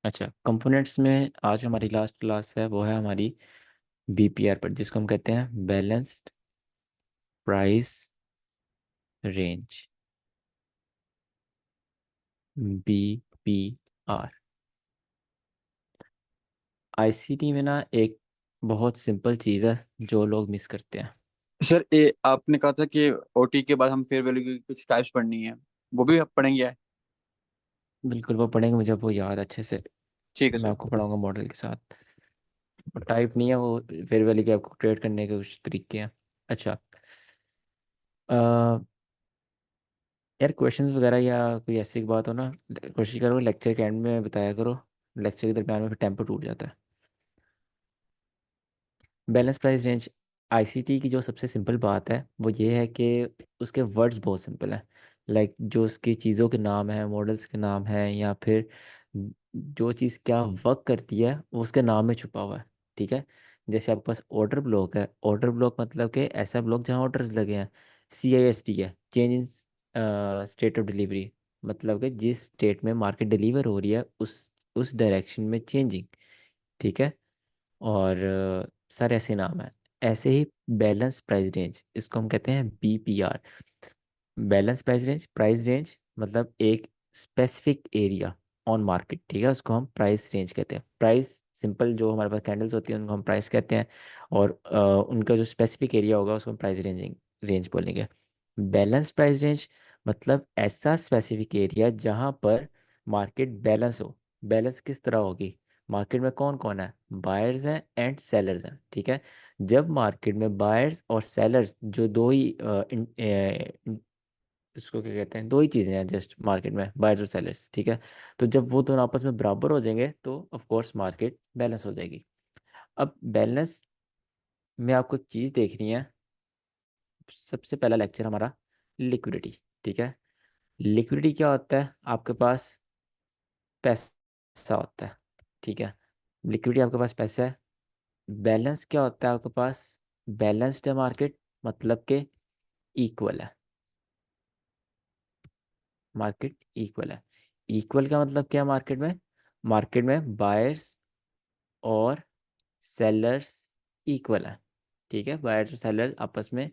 अच्छा, कंपोनेंट्स में आज हमारी लास्ट क्लास है, वो है हमारी बीपीआर पर, जिसको हम कहते हैं balanced price range, BPR. ICT में ना एक बहुत सिंपल चीज़ है जो लोग मिस करते हैं। सर आपने कहा था कि ओटी के बाद हम फेयर वैल्यू की कुछ टाइप्स पढ़नी है। वो भी आप पढ़ेंगे? बिल्कुल, वो पढ़ेंगे, मुझे वो याद अच्छे से। ठीक है मैं सर। आपको पढ़ाऊंगा मॉडल के साथ। टाइप नहीं है वो, फेयर वैल्यू के आपको क्रिएट करने के कुछ तरीके हैं। अच्छा, यार क्वेश्चंस वगैरह या कोई ऐसी बात हो ना, कोशिश करो लेक्चर के एंड में बताया करो। लेक्चर के दरम्यान में फिर टेम्पो टूट जाता है। बैलेंस प्राइस रेंज आईसीटी की जो सबसे सिंपल बात है वो ये है कि उसके वर्ड्स बहुत सिंपल हैं। लाइक जो उसकी चीज़ों के नाम हैं, मॉडल्स के नाम हैं, या फिर जो चीज़ क्या वर्क करती है वो उसके नाम में छुपा हुआ है। ठीक है। जैसे आपके पास ऑर्डर ब्लॉक है, ऑर्डर ब्लॉक मतलब कि ऐसा ब्लॉक जहाँ ऑर्डर्स लगे हैं। CISD है, change in state of delivery, मतलब कि जिस स्टेट में मार्केट डिलीवर हो रही है उस डायरेक्शन में चेंजिंग। ठीक है। और सर ऐसे नाम है। ऐसे ही बैलेंस प्राइस रेंज, इसको हम कहते हैं BPR। बैलेंस प्राइस रेंज मतलब एक स्पेसिफिक एरिया ऑन मार्केट। ठीक है, उसको हम प्राइस रेंज कहते हैं। प्राइस सिंपल, जो हमारे पास कैंडल्स होती हैं उनको हम प्राइस कहते हैं। और उनका जो स्पेसिफिक एरिया होगा उसको हम प्राइस रेंज बोलेंगे। बैलेंस प्राइस रेंज मतलब ऐसा स्पेसिफिक एरिया जहाँ पर मार्केट बैलेंस हो। बैलेंस किस तरह होगी? मार्केट में कौन कौन है? बायर्स हैं एंड सेलर्स हैं। ठीक है। जब मार्केट में बायर्स और सेलर्स, जो दो ही इसको क्या कहते हैं, दो ही चीज़ें हैं जस्ट मार्केट में, बायर्स और सेलर्स। ठीक है। तो जब वो दोनों आपस में बराबर हो जाएंगे तो ऑफ कोर्स मार्केट बैलेंस हो जाएगी। अब बैलेंस में आपको एक चीज़ देखनी है। सबसे पहला लेक्चर हमारा लिक्विडिटी। ठीक है। लिक्विडिटी क्या होता है? आपके पास पैसा होता है। ठीक है। लिक्विडिटी आपके पास पैसा है। बैलेंस क्या होता है आपके पास? बैलेंस्ड है मार्केट, मतलब के इक्वल है। मार्केट इक्वल है। इक्वल का मतलब क्या है मार्केट में? मार्केट में बायर्स और सेलर्स इक्वल है। ठीक है, बायर्स और सेलर्स आपस में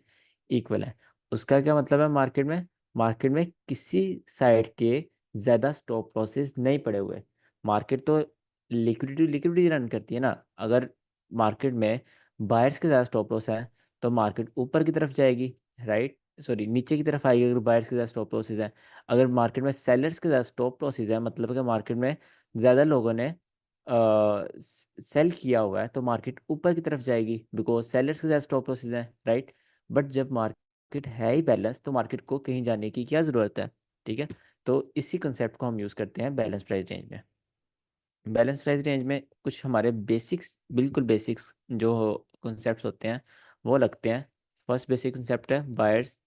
इक्वल है। उसका क्या मतलब है मार्केट में? मार्केट में किसी साइड के ज़्यादा स्टॉप लॉसेस नहीं पड़े हुए। मार्केट तो लिक्विडिटी लिक्विडिटी रन करती है ना। अगर मार्केट में बायर्स के ज़्यादा स्टॉप लॉस है तो मार्केट ऊपर की तरफ जाएगी, राइट? सॉरी, नीचे की तरफ आएगी अगर बायर्स के ज़्यादा स्टॉप लॉसेज हैं। अगर मार्केट में सेलर्स के ज़्यादा स्टॉप लॉसेज है, मतलब कि मार्केट में ज़्यादा लोगों ने सेल किया हुआ है, तो मार्केट ऊपर की तरफ जाएगी बिकॉज सेलर्स के ज़्यादा स्टॉप लॉसेज हैं, राइट? बट जब मार्केट है ही बैलेंस तो मार्केट को कहीं जाने की क्या ज़रूरत है? ठीक है। तो इसी कंसेप्ट को हम यूज़ करते हैं बैलेंस प्राइस रेंज में। बैलेंस प्राइस रेंज में कुछ हमारे बेसिक्स, बिल्कुल बेसिक्स जो कॉन्सेप्ट्स होते हैं वो लगते हैं। फर्स्ट बेसिक कॉन्सेप्ट है buyers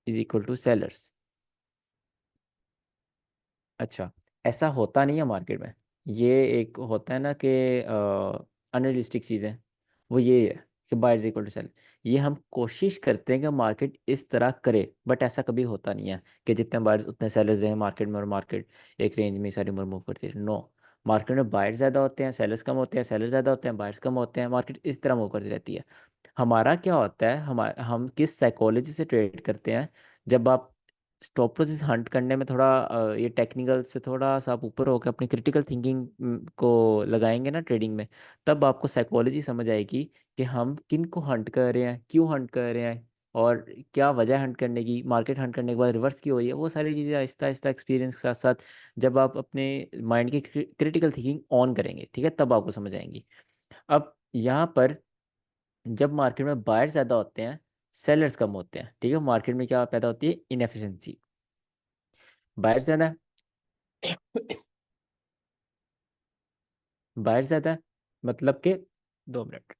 is equal to sellers. अच्छा, ऐसा होता नहीं है मार्केट में। ये एक होता है ना कि अनरियलिस्टिक चीज़ है। वो ये है कि बायर्स इक्वल टू सेल। ये हम कोशिश करते हैं कि मार्केट इस तरह करे, बट ऐसा कभी होता नहीं है कि जितने बायर्स उतने सेलर्स हैं मार्केट में, और मार्केट एक रेंज में ही सारी उम्र मूव करती है। नो, मार्केट में बायर्स ज़्यादा होते हैं, सेलर्स कम होते हैं, सेलर्स ज़्यादा होते हैं, बायर्स कम होते हैं, मार्केट इस तरह मूव करती रहती है। हमारा क्या होता है, हम किस साइकोलॉजी से ट्रेड करते हैं? जब आप स्टॉप लॉसेस हंट करने में थोड़ा ये टेक्निकल से थोड़ा सा आप ऊपर होकर अपनी क्रिटिकल थिंकिंग को लगाएंगे ना ट्रेडिंग में, तब आपको साइकोलॉजी समझ आएगी कि हम किन को हंट कर रहे हैं, क्यों हंट कर रहे हैं, और क्या वजह हंट करने की, मार्केट हंट करने के बाद रिवर्स क्यों हो रही है। वो सारी चीज़ें आहिस्ता आहिस्ता एक्सपीरियंस के साथ साथ जब आप अपने माइंड की क्रिटिकल थिंकिंग ऑन करेंगे, ठीक है, तब आपको समझ आएंगी। अब यहाँ पर जब मार्केट में बायर्स ज़्यादा होते हैं, सेलर्स कम होते हैं, ठीक है, मार्केट में क्या पैदा होती है? इनएफिशिएंसी। बायर्स ज़्यादा है, बायर्स ज़्यादा है मतलब कि 2 मिनट।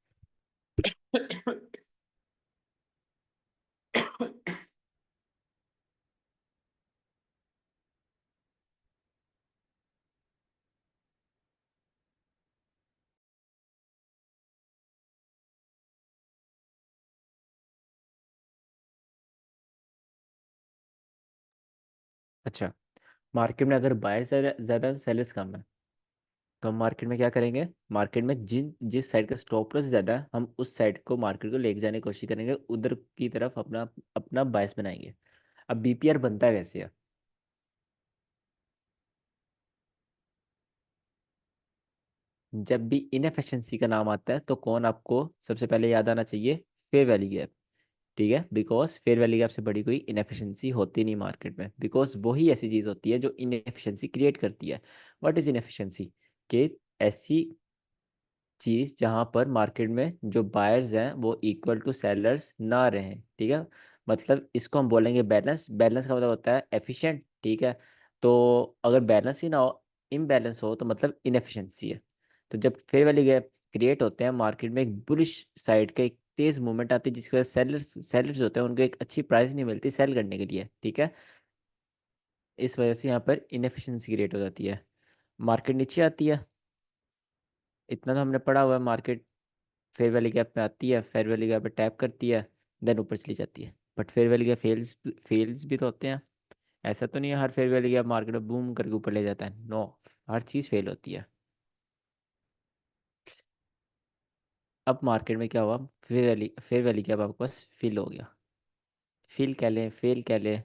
अच्छा, मार्केट में अगर बायर्स ज़्यादा ज़्यादा सेलर्स कम है, तो हम मार्केट में क्या करेंगे, मार्केट में जिस साइड का स्टॉप लॉस ज़्यादा है हम उस साइड को मार्केट को लेके जाने की कोशिश करेंगे, उधर की तरफ अपना अपना बायस बनाएंगे। अब बीपीआर बनता कैसे है? जब भी इनएफिशिएंसी का नाम आता है तो कौन आपको सबसे पहले याद आना चाहिए? Fair value gap. ठीक है, बिकॉज फेयर वैल्यू गैप से बड़ी कोई इनएफिशिएंसी होती नहीं मार्केट में, बिकॉज वही ऐसी चीज होती है जो इनएफिशिएंसी क्रिएट करती है। What is inefficiency? कि ऐसी चीज जहां पर मार्केट में जो बायर्स हैं वो इक्वल टू सेलर्स ना रहें। ठीक है, मतलब इसको हम बोलेंगे बैलेंस। बैलेंस का मतलब होता है एफिशिएंट। ठीक है, तो अगर बैलेंस ही ना हो, इम्बैलेंस हो, तो मतलब इनएफिशिएंसी है। तो जब फेयर वैल्यू गैप क्रिएट होते हैं मार्केट में, एक बुलिश साइड का एक तेज मूवमेंट आती है जिसकी वजह से सेलर्स सेलर्स होते हैं उनको एक अच्छी प्राइस नहीं मिलती सेल करने के लिए। ठीक है, इस वजह से यहाँ पर इनएफिशिएंसी क्रिएट हो जाती है, मार्केट नीचे आती है। इतना तो हमने पढ़ा हुआ है, मार्केट फेयर वैल्यू गैप में आती है, फेयर वैल्यू गैप पे टैप करती है, देन ऊपर चली जाती है। But fair value gap fails fails भी तो होते हैं। ऐसा तो नहीं है हर फेयर वैल्यू गैप मार्केट में बूम करके ऊपर ले जाता है, नो, हर चीज़ फेल होती है। अब मार्केट में क्या हुआ, फेयर वैल्यू गैप आपके पास फिल हो गया। फिल कह लें फेल कह लें,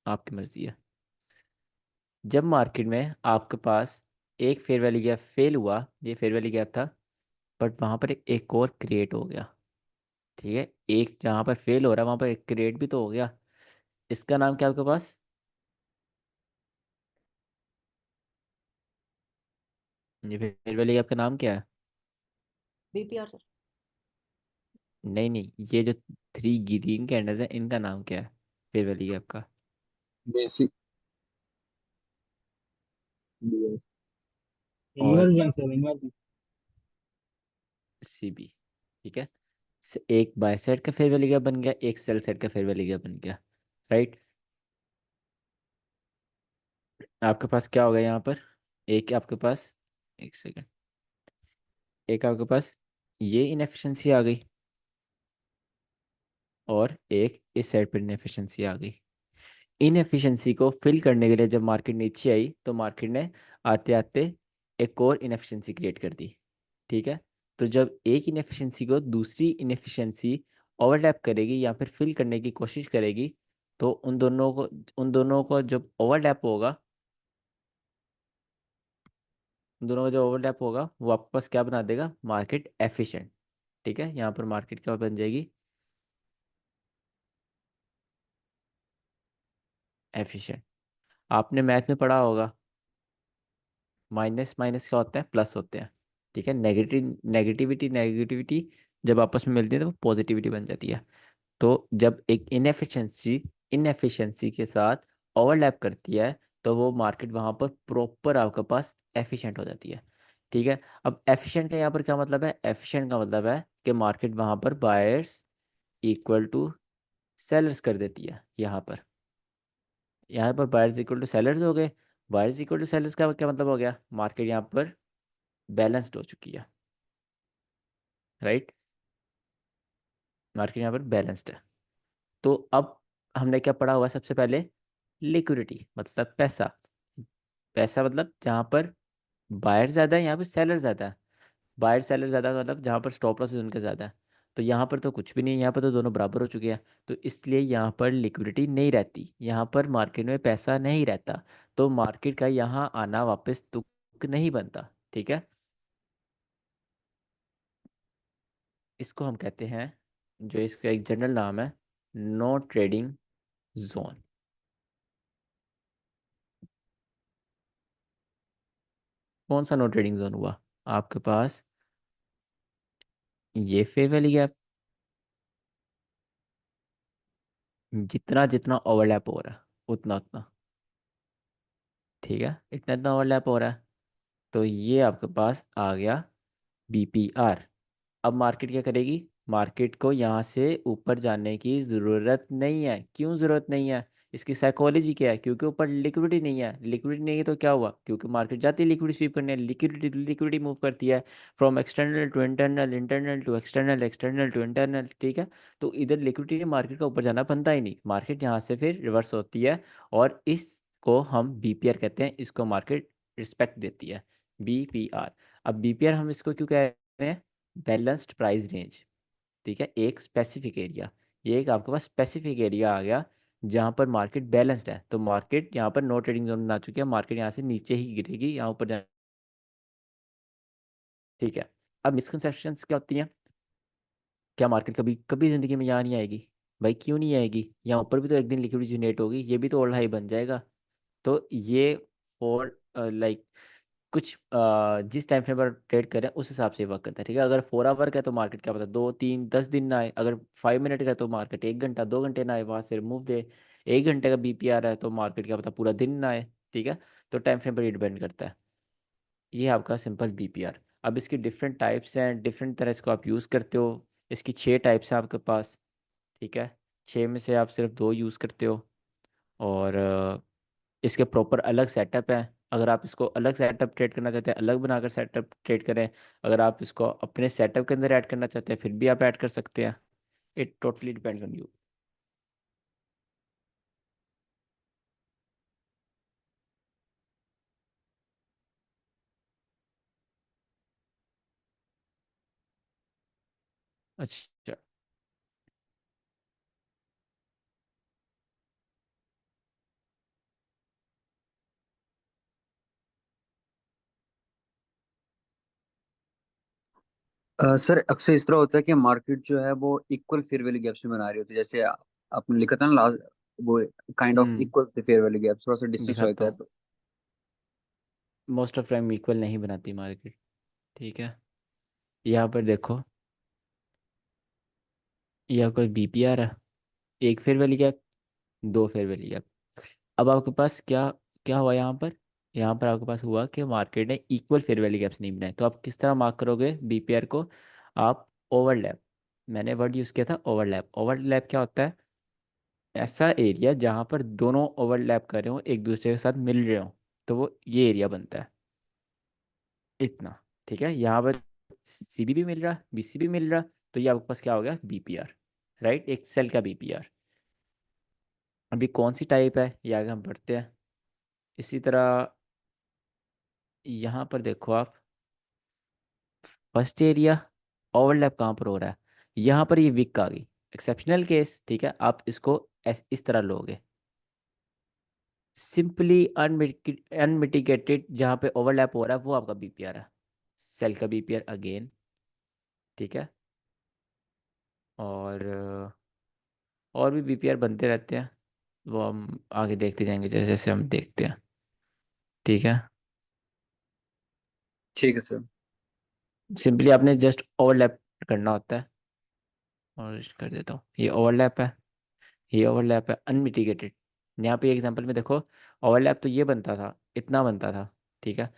आपकी मर्जी है। जब मार्केट में आपके पास एक फेयर वैल्यू गैप फेल हुआ, ये फेयर वैल्यू गैप था, बट वहां पर एक और क्रिएट हो गया। ठीक है, एक जहां पर फेल हो रहा है वहां पर एक क्रिएट भी तो हो गया। इसका नाम क्या है आपके पास? ये फेयर वैल्यू गैप का नाम क्या है? BPR sir. नहीं नहीं, ये जो थ्री ग्रीन कैंडल्स हैं इनका नाम क्या है फेयर वैल्यू गैप का? बेसिक। और इन्वर्जन सर, इन्वर्जन। सीबी। ठीक है, एक बाय साइड का फेयर वैल्यू गैप बन गया, एक सेल साइड का फेयर वैल्यू गैप बन गया। राइट, आपके पास क्या होगा यहाँ पर? एक आपके पास, एक सेकेंड, एक आपके पास ये इनएफिशिएंसी आ गई, और एक इस साइड पर इनएफिशिएंसी आ गई। इनएफिशिएंसी को फिल करने के लिए जब मार्केट नीचे आई तो मार्केट ने आते आते एक और इनएफिशिएंसी क्रिएट कर दी। ठीक है, तो जब एक इनएफिशिएंसी को दूसरी इनएफिशिएंसी ओवरलैप करेगी या फिर फिल करने की कोशिश करेगी, तो उन दोनों को जब ओवरलैप होगा, उन दोनों का जब ओवरलैप होगा वो आपके पास क्या बना देगा? Market efficient. ठीक है, यहाँ पर मार्केट क्या बन जाएगी? एफिशिएंट। आपने मैथ में पढ़ा होगा, माइनस माइनस क्या होता है? प्लस होते हैं। ठीक है, नेगेटिविटी नेगेटिविटी जब आपस में मिलती है तो वो पॉजिटिविटी बन जाती है। तो जब एक इनएफिशिएंसी के साथ ओवरलैप करती है तो वो मार्केट वहां पर प्रॉपर आपके पास एफिशिएंट हो जाती है। ठीक है, अब एफिशिएंट का यहाँ पर क्या मतलब है? एफिशिएंट का मतलब है कि मार्केट वहां पर बायर्स इक्वल टू सेलर्स कर देती है। यहाँ पर बायर्स इक्वल टू सेलर्स हो गए। बायर्स इक्वल टू सेलर्स का क्या मतलब हो गया? मार्केट यहाँ पर बैलेंस्ड हो चुकी है। राइट, मार्केट यहाँ पर बैलेंस्ड है। तो अब हमने क्या पढ़ा हुआ है सबसे पहले? लिक्विडिटी मतलब पैसा। पैसा मतलब जहाँ पर बायर ज़्यादा है यहाँ पर सेलर ज़्यादा है। बायर सेलर ज़्यादा का मतलब जहाँ पर स्टॉप लॉस उनका ज़्यादा है। तो यहाँ पर तो कुछ भी नहीं है, यहाँ पर तो दोनों बराबर हो चुके हैं। तो इसलिए यहाँ पर लिक्विडिटी नहीं रहती, यहाँ पर मार्केट में पैसा नहीं रहता। तो मार्केट का यहाँ आना वापस तुक नहीं बनता। ठीक है, इसको हम कहते हैं, जो इसका एक जनरल नाम है, नो ट्रेडिंग जोन। कौन सा नो ट्रेडिंग जोन हुआ आपके पास? ये फेयर वैल्यू गैप, जितना जितना ओवरलैप हो रहा है उतना उतना। ठीक है, इतना इतना ओवरलैप हो रहा है, तो ये आपके पास आ गया बीपीआर। अब मार्केट क्या करेगी? मार्केट को यहाँ से ऊपर जाने की ज़रूरत नहीं है। क्यों ज़रूरत नहीं है? इसकी साइकोलॉजी क्या है? क्योंकि ऊपर लिक्विडिटी नहीं है। लिक्विडिटी नहीं है तो क्या हुआ? क्योंकि मार्केट जाती है लिक्विडिटी स्वीप करने, लिक्विडिटी लिक्विडिटी मूव करती है from external to internal, internal to external, external to internal. ठीक है, तो इधर लिक्विडिटी मार्केट का ऊपर जाना बनता ही नहीं, मार्केट यहाँ से फिर रिवर्स होती है। और इसको हम बीपीआर कहते हैं, इसको मार्केट रिस्पेक्ट देती है। BPR। अब BPR हम इसको क्यों कह रहे हैं? Balanced price range. ठीक है, एक स्पेसिफिक एरिया, ये एक आपके पास स्पेसिफिक एरिया आ गया जहाँ पर मार्केट बैलेंस्ड है, तो मार्केट यहाँ पर नो ट्रेडिंग जोन बना चुकी है, मार्केट यहाँ से नीचे ही गिरेगी, यहाँ ऊपर ठीक है। अब मिसकंसेप्शंस क्या होती हैं? क्या मार्केट कभी कभी ज़िंदगी में यहाँ नहीं आएगी? भाई क्यों नहीं आएगी? यहाँ ऊपर भी तो एक दिन लिक्विडिटी जनरेट होगी, ये भी तो ऑल हाई बन जाएगा। तो ये फॉर लाइक कुछ जिस टाइम फ्रेम पर ट्रेड करें उस हिसाब से वर्क करता है। ठीक है, अगर 4 आवर का है तो मार्केट क्या पता 2 3 10 दिन ना आए, अगर 5 मिनट का है तो मार्केट 1 घंटा 2 घंटे ना आए, वहां से मूव दे। 1 घंटे का BPR है तो मार्केट क्या पता पूरा दिन ना आए। ठीक है, तो टाइम फ्रेम पर ये डिपेंड करता है। ये है आपका सिंपल BPR। अब इसकी डिफरेंट टाइप्स हैं, डिफरेंट तरह इसको आप यूज़ करते हो। इसकी 6 टाइप्स हैं आपके पास। ठीक है, 6 में से आप सिर्फ 2 यूज़ करते हो। और इसके प्रॉपर अलग सेटअप हैं। अगर आप इसको अलग सेटअप ट्रेड करना चाहते हैं, अलग बनाकर सेटअप ट्रेड करें। अगर आप इसको अपने सेटअप के अंदर ऐड करना चाहते हैं, फिर भी आप ऐड कर सकते हैं। It totally depends on you. अच्छा। सर अक्सर इस तरह होता है कि मार्केट जो है वो इक्वल फेयर वैल्यू गैप्स में बना रही होती है, जैसे आपने लिखा था ना लास्ट, वो kind of hmm, equal fair value gap, थोड़ा सा डिस्टेंस दिखाता रहता है हूँ। तो। मोस्ट ऑफ टाइम इक्वल नहीं बनाती मार्केट। ठीक है, यहाँ पर देखो, यह कोई BPR है, एक fair value gap, 2 fair value gap. अब आपके पास क्या क्या हुआ यहाँ पर? यहाँ पर आपके पास हुआ कि मार्केट ने इक्वल फेयर वैल्यू गैप्स नहीं बनाए, तो आप किस तरह मार्क करोगे BPR को? आप ओवरलैप, मैंने वर्ड यूज़ किया था ओवरलैप। ओवरलैप क्या होता है? ऐसा एरिया जहाँ पर दोनों ओवरलैप कर रहे हो, एक दूसरे के साथ मिल रहे हो, तो वो ये एरिया बनता है। इतना। ठीक है, यहाँ पर CB भी मिल रहा, BC भी मिल रहा, तो ये आपके पास क्या हो गया? BPR। राइट, एक सेल का BPR। अभी कौन सी टाइप है ये आगे हम पढ़ते हैं। इसी तरह यहाँ पर देखो आप, फर्स्ट एरिया ओवरलैप कहाँ पर हो रहा है? यहाँ पर ये विक आ गई, एक्सेप्शनल केस। ठीक है, आप इसको इस तरह लोगे, सिंपली अनमिटिगेटेड जहाँ पे ओवरलैप हो रहा है वो आपका BPR है, सेल का BPR अगेन। ठीक है, और और भी BPR बनते रहते हैं, वो हम आगे देखते जाएंगे जैसे जैसे हम देखते हैं। ठीक है, ठीक है सर। सिंपली आपने जस्ट ओवरलैप करना होता है। और कर देता हूँ, ये ओवरलैप है, ये ओवरलैप है अनमिटिगेटेड। यहाँ पे एग्जांपल में देखो, ओवरलैप तो ये बनता था, इतना बनता था। ठीक है,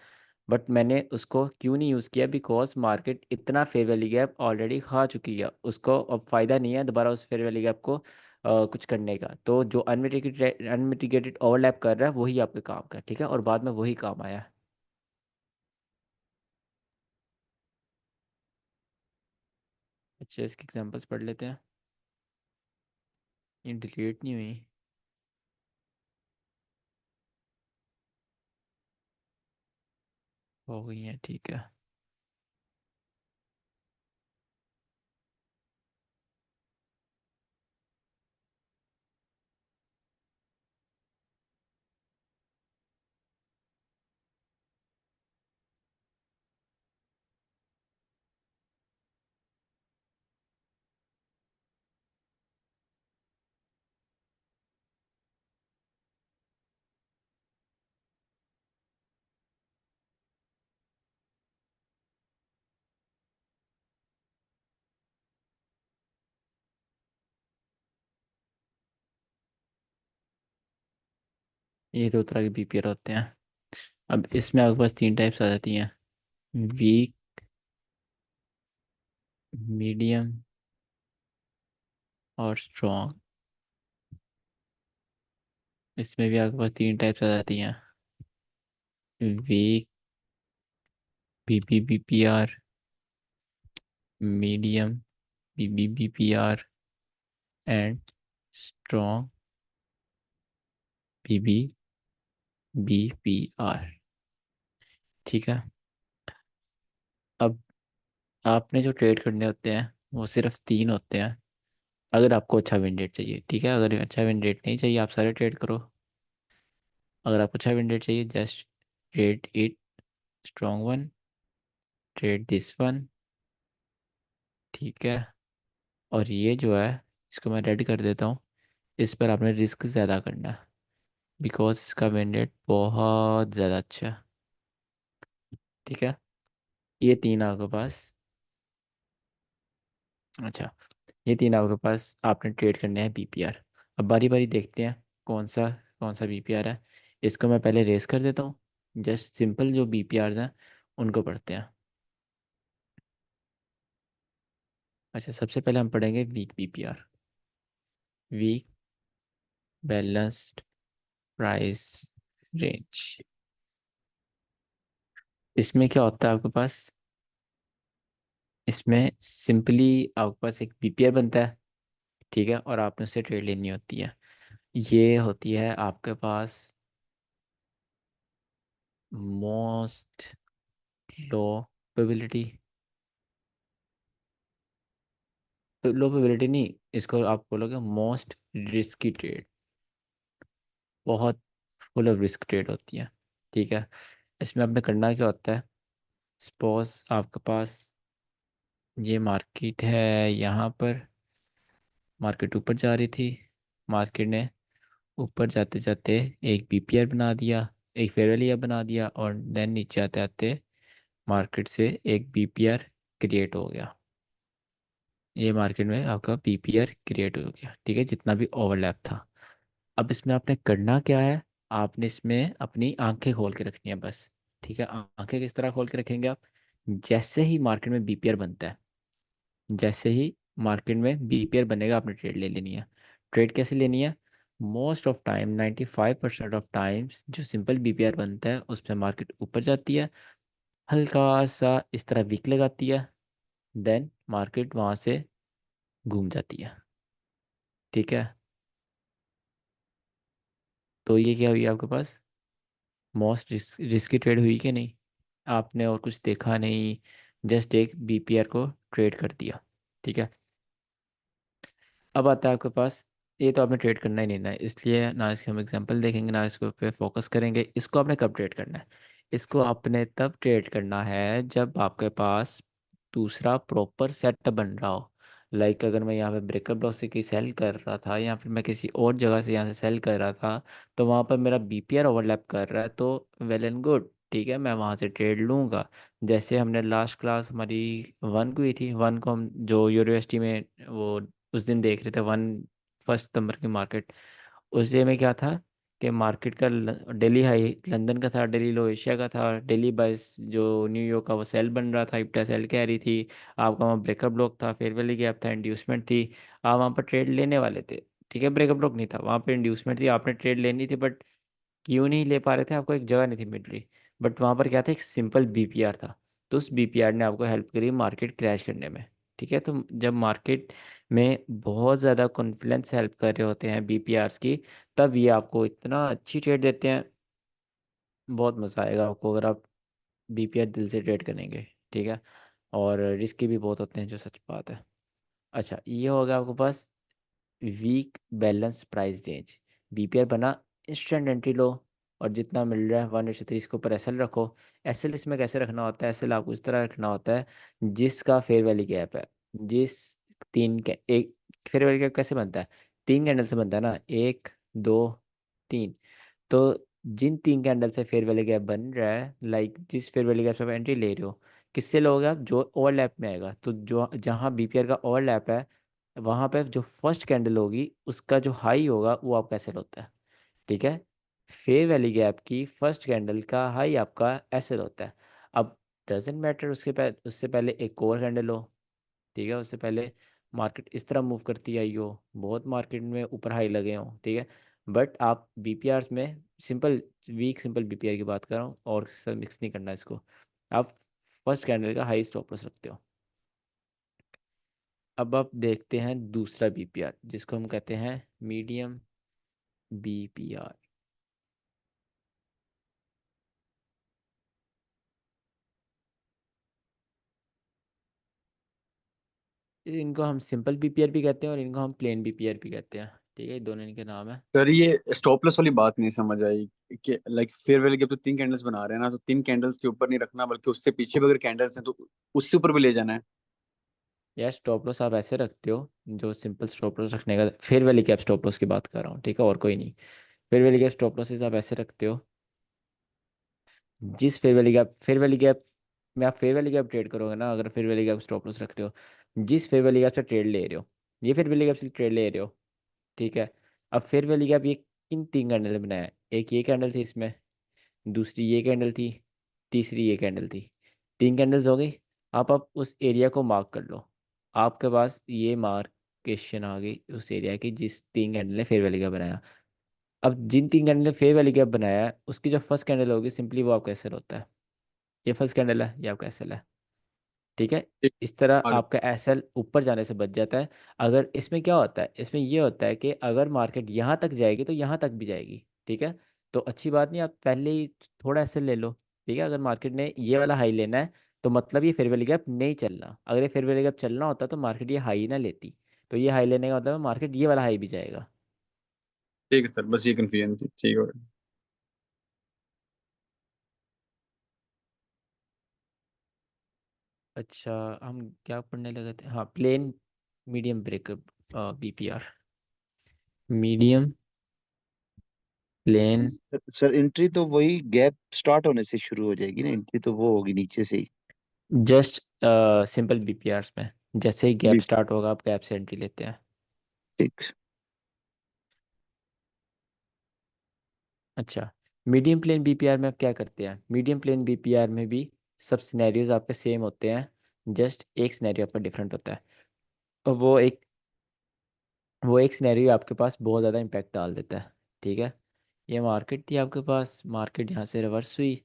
बट मैंने उसको क्यों नहीं यूज़ किया? बिकॉज मार्केट इतना फेयर वैल्यू गैप ऑलरेडी खा चुकी है, उसको अब फ़ायदा नहीं है दोबारा उस फेयर वैल्यू गैप को कुछ करने का। तो जो अनमिटिगेटेड ओवरलैप कर रहा है वही आपके काम का है। ठीक है, और बाद में वही काम आया है। अच्छा, इसके एग्जांपल्स पढ़ लेते हैं। ये डिलीट नहीं हुई, हो गई है। ठीक है, ये दो तरह के BPR होते हैं। अब इसमें आपके पास 3 टाइप्स आ जाती हैं, वीक, मीडियम और स्ट्रॉन्ग। इसमें भी आपके पास 3 टाइप्स आ जाती हैं, weak BBBPR, medium BBBPR and strong BBBPR। ठीक है, आपने जो ट्रेड करने होते हैं वो सिर्फ 3 होते हैं। अगर आपको अच्छा विन रेट चाहिए, ठीक है, अगर अच्छा विन रेट नहीं चाहिए आप सारे ट्रेड करो। अगर आपको अच्छा विन रेट चाहिए, just trade it, strong one, trade this one, ठीक है। और ये जो है, इसको मैं रेड कर देता हूँ। इस पर आपने रिस्क ज़्यादा करना है, बिकॉज इसका विन रेट बहुत ज़्यादा अच्छा है, ठीक है। ये 3 आपके पास। अच्छा, ये 3 आपके पास, आपने ट्रेड करने हैं बीपीआर। अब बारी बारी देखते हैं कौन सा बीपीआर है। इसको मैं पहले रेस कर देता हूँ। जस्ट सिंपल जो बीपीआर हैं उनको पढ़ते हैं। अच्छा, सबसे पहले हम पढ़ेंगे weak BPR. Weak balanced price range. इसमें क्या होता है आपके पास? इसमें सिंपली आपके पास एक बीपीआर बनता है, ठीक है, और आपने उससे ट्रेड लेनी होती है। ये होती है आपके पास मोस्ट लो प्रोबेबिलिटी। तो लो प्रोबेबिलिटी नहीं, इसको आप बोलोगे मोस्ट रिस्की ट्रेड। बहुत फुल ऑफ रिस्क ट्रेड होती है, ठीक है। इसमें आपने करना क्या होता है? सपोज आपके पास ये मार्केट है, यहाँ पर मार्केट ऊपर जा रही थी। मार्केट ने ऊपर जाते जाते एक बीपीआर बना दिया, एक फेयर वैल्यू बना दिया, और देन नीचे आते आते मार्केट से एक बीपीआर क्रिएट हो गया। ये मार्केट में आपका बीपीआर क्रिएट हो गया, ठीक है, जितना भी ओवरलैप था। अब इसमें आपने करना क्या है? आपने इसमें अपनी आंखें खोल के रखनी है बस, ठीक है। आंखें किस तरह खोल के रखेंगे आप? जैसे ही मार्केट में बीपीआर बनता है, जैसे ही मार्केट में बीपीआर बनेगा, आपने ट्रेड ले लेनी है। ट्रेड कैसे लेनी है? Most of time 95% of times जो सिंपल बीपीआर बनता है उसमें मार्केट ऊपर जाती है, हल्का सा इस तरह वीक लगाती है, देन मार्केट वहाँ से घूम जाती है, ठीक है। तो ये क्या हुई आपके पास? मोस्ट रिस्की ट्रेड हुई कि नहीं? आपने और कुछ देखा नहीं, जस्ट एक बीपीआर को ट्रेड कर दिया, ठीक है। अब आता है आपके पास, ये तो आपने ट्रेड करना ही नहीं ना, इसलिए ना इसके हम एग्जांपल देखेंगे ना इसको पे फोकस करेंगे। इसको आपने कब ट्रेड करना है? इसको आपने तब ट्रेड करना है जब आपके पास दूसरा प्रॉपर सेटअप बन रहा हो। लाइक अगर मैं यहाँ पे ब्रेकअप ब्लॉक से कहीं सेल कर रहा था, या फिर मैं किसी और जगह से यहाँ से सेल कर रहा था, तो वहाँ पर मेरा बीपीआर ओवरलैप कर रहा है, तो वेल एंड गुड, ठीक है, मैं वहाँ से ट्रेड लूँगा। जैसे हमने लास्ट क्लास हमारी वन को हुई थी, वन को हम जो यूनिवर्सिटी में वो उस दिन देख रहे थे, वन 1 सितंबर की मार्केट। उस डे में क्या था कि मार्केट का दिल्ली हाई लंदन का था, दिल्ली लो एशिया का था, दिल्ली बाइस जो न्यूयॉर्क का वो सेल बन रहा था, इप्टा सेल कह रही थी। आपका वहाँ ब्रेकअप ब्लॉक था, फेयर वैली गैप था, इंड्यूसमेंट थी। आप वहाँ पर ट्रेड लेने वाले थे, ठीक है, ब्रेकअप ब्लॉक नहीं था, वहाँ पे इंड्यूसमेंट थी, आपने ट्रेड लेनी थी, बट क्यों नहीं ले पा रहे थे? आपको एक जगह नहीं थी मिल रही। बट वहाँ पर क्या था, एक सिंपल बीपीआर था। तो उस बीपीआर ने आपको हेल्प करी मार्केट क्रैश करने में, ठीक है। तो जब मार्केट में बहुत ज़्यादा कॉन्फिडेंस हेल्प कर रहे होते हैं बीपीआरस की, तब ये आपको इतना अच्छी ट्रेड देते हैं। बहुत मज़ा आएगा आपको अगर आप बीपीआर दिल से ट्रेड करेंगे, ठीक है। और रिस्की भी बहुत होते हैं, जो सच बात है। अच्छा, ये हो गया आपके पास weak balance price range. BPR बना, इंस्टेंट एंट्री लो, और जितना मिल रहा है 1:30 के ऊपर एसएल रखो। एसएल इसमें कैसे रखना होता है? एसएल आपको इस तरह रखना होता है, जिसका फेयर वैल्यू गैप है, जिस तीन के एक फेयर वैल्यू गैप कैसे बनता है? 3 कैंडल से बनता है ना, 1 2 3। तो जिन 3 कैंडल से फेयर वैल्यू गैप बन रहा है, लाइक जिस फेयर वैल्यू गैप से आप एंट्री ले रहे हो, किससे लोगे आप? जो ओवरलैप में आएगा, तो जो जहाँ बीपीआर का ओवरलैप है, वहां पे जो फर्स्ट कैंडल होगी उसका जो हाई होगा वो आपका एसएल होता है, ठीक है। फेयर वैली गैप की फर्स्ट कैंडल का हाई आपका एसएल होता है। अब डजेंट मैटर उससे पहले एक और कैंडल हो, ठीक है, उससे पहले मार्केट इस तरह मूव करती आई हो, बहुत मार्केट में ऊपर हाई लगे हों, ठीक है। बट आप बीपीआर में सिंपल वीक सिंपल बीपीआर की बात कर रहा हूँ, और सर मिक्स नहीं करना इसको। आप फर्स्ट कैंडल का हाई स्टॉप लॉस रखते हो। अब आप देखते हैं दूसरा बीपीआर, जिसको हम कहते हैं मीडियम बीपीआर। इनको हम सिंपल बीपीआर भी कहते हैं और इनको हम प्लेन बीपीआर भी कहते हैं, ठीक है, ये दोनों इनके नाम है। सर ये स्टॉपलेस वाली बात नहीं समझ आई कि लाइक फेयरवेल के अब तो 3 कैंडल्स बना रहे हैं ना, तो 3 कैंडल्स के ऊपर नहीं रखना बल्कि उससे पीछे भी अगर कैंडल्स हैं तो उससे ऊपर भी ले जाना है। यार स्टॉप लॉस आप ऐसे रखते हो, जो सिंपल स्टॉप लॉस रखने का, fair valley cap stop loss की बात कर रहा हूँ, ठीक है, और कोई नहीं। Fair valley cap stop losses आप ऐसे रखते हो, जिस फेयर वैली गैप में आप फेयर वैली गैप ट्रेड करोगे ना, अगर fair valley gap stop loss रख रहे हो, जिस फेयर वैली गैप से ट्रेड ले रहे हो, ये फेयर वैली गैप से ट्रेड ले रहे हो, ठीक है। अब फेयर वैली गैप ये किन 3 कैंडल ने बनाया है? एक ये कैंडल थी इसमें, दूसरी ये कैंडल थी, तीसरी ये कैंडल थी। 3 कैंडल्स हो गई। आप उस एरिया को मार्क कर लो, आपके पास ये मार्केशन आ गई उस एरिया की जिस 3 कैंडल ने फेयर वैली गैप बनाया। अब जिन 3 कैंडल ने फेयर वैली गैप बनाया है, उसकी जो फर्स्ट कैंडल होगी सिंपली वो आपका एसएल होता है। ये फर्स्ट कैंडल है, ये आपका एसएल है, ठीक है। ठीक, इस तरह आगे। आपका एसएल ऊपर जाने से बच जाता है। अगर इसमें क्या होता है, इसमें ये होता है कि अगर मार्केट यहाँ तक जाएगी तो यहाँ तक भी जाएगी, ठीक है। तो अच्छी बात नहीं, आप पहले ही थोड़ा एसएल ले लो, ठीक है। अगर मार्केट ने ये वाला हाई लेना है तो मतलब ये फेयर वैल्यू गैप नहीं चलना, अगर ये फेयर वैल्यू गैप चलना होता तो मार्केट ये हाई ना लेती। तो ये हाई लेने का मतलब मार्केट ये वाला हाई भी जाएगा। ठीक है सर, बस ये कन्फ्यूजन थी, ठीक है। अच्छा, हम क्या पढ़ने लगे थे? हाँ, plain medium breakup BPR, medium plain. Sir entry तो वही गैप स्टार्ट होने से शुरू हो जाएगी ना, एंट्री तो वो होगी नीचे से ही। जस्ट सिंपल बीपीआर में जैसे ही गैप बी स्टार्ट होगा आप गैप से एंट्री लेते हैं। ठीक। अच्छा, मीडियम प्लेन बीपीआर में आप क्या करते हैं? मीडियम प्लेन बीपीआर में भी सब सिनेरियोज आपके सेम होते हैं, जस्ट एक सिनेरियो आपका डिफरेंट होता है। और वो एक सिनेरियो आपके पास बहुत ज़्यादा इम्पैक्ट डाल देता है, ठीक है। ये मार्केट थी आपके पास, मार्केट यहाँ से रिवर्स हुई,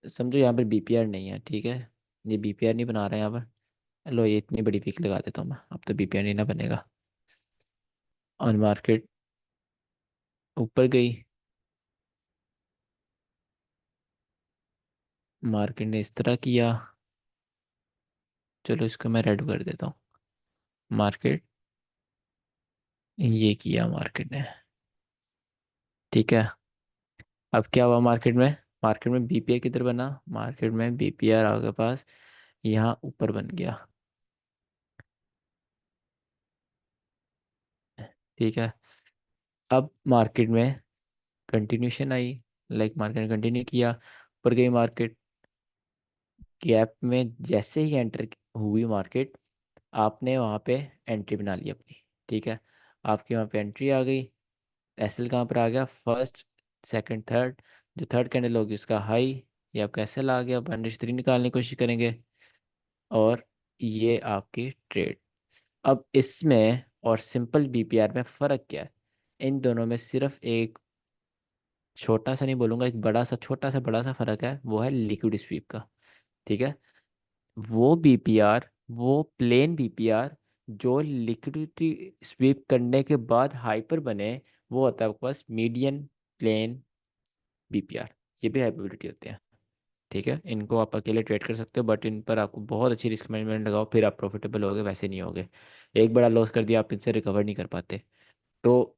समझो यहाँ पर बीपीआर नहीं है, ठीक है। ये बीपीआर नहीं बना रहे हैं यहाँ पर। लो, ये इतनी बड़ी पिक लगा देता हूँ मैं, अब तो बीपीआर नहीं ना बनेगा। और मार्केट ऊपर गई, मार्केट ने इस तरह किया, चलो इसको मैं रेड कर देता हूँ। मार्केट ये किया मार्केट ने, ठीक है। अब क्या हुआ मार्केट में? मार्केट में बीपीआर किधर बना? मार्केट में बीपीआर आपके पास यहाँ ऊपर बन गया, ठीक है। अब मार्केट में कंटिन्यूशन आई, लाइक मार्केट ने कंटिन्यू किया, ऊपर गई मार्केट, गैप में जैसे ही एंटर हुई मार्केट, आपने वहाँ पे एंट्री बना ली अपनी, ठीक है। आपकी वहाँ पे एंट्री आ गई, एसएल कहाँ पर आ गया? First, second, third. जो थर्ड कैंडल होगी उसका हाई, ये आपका एसएल आ गया। 1/3 निकालने की कोशिश करेंगे, और ये आपकी ट्रेड। अब इसमें और सिंपल बीपीआर में फ़र्क क्या है? इन दोनों में सिर्फ एक छोटा सा, नहीं बोलूँगा, एक बड़ा सा, छोटा सा बड़ा सा फ़र्क है, वो है लिक्विड स्वीप का, ठीक है। वो बीपीआर, वो प्लेन बीपीआर जो लिक्विडिटी स्वीप करने के बाद हाइपर बने, वो होता है आपके पास मीडियन प्लेन बीपीआर। ये भी हाइपरबिलिटी होते हैं, ठीक है। इनको आप अकेले ट्रेड कर सकते हो, बट इन पर आपको बहुत अच्छी रिस्क मैनेजमेंट लगाओ, फिर आप प्रॉफिटेबल होगे, वैसे नहीं होगे। एक बड़ा लॉस कर दिया आप, इनसे रिकवर नहीं कर पाते। तो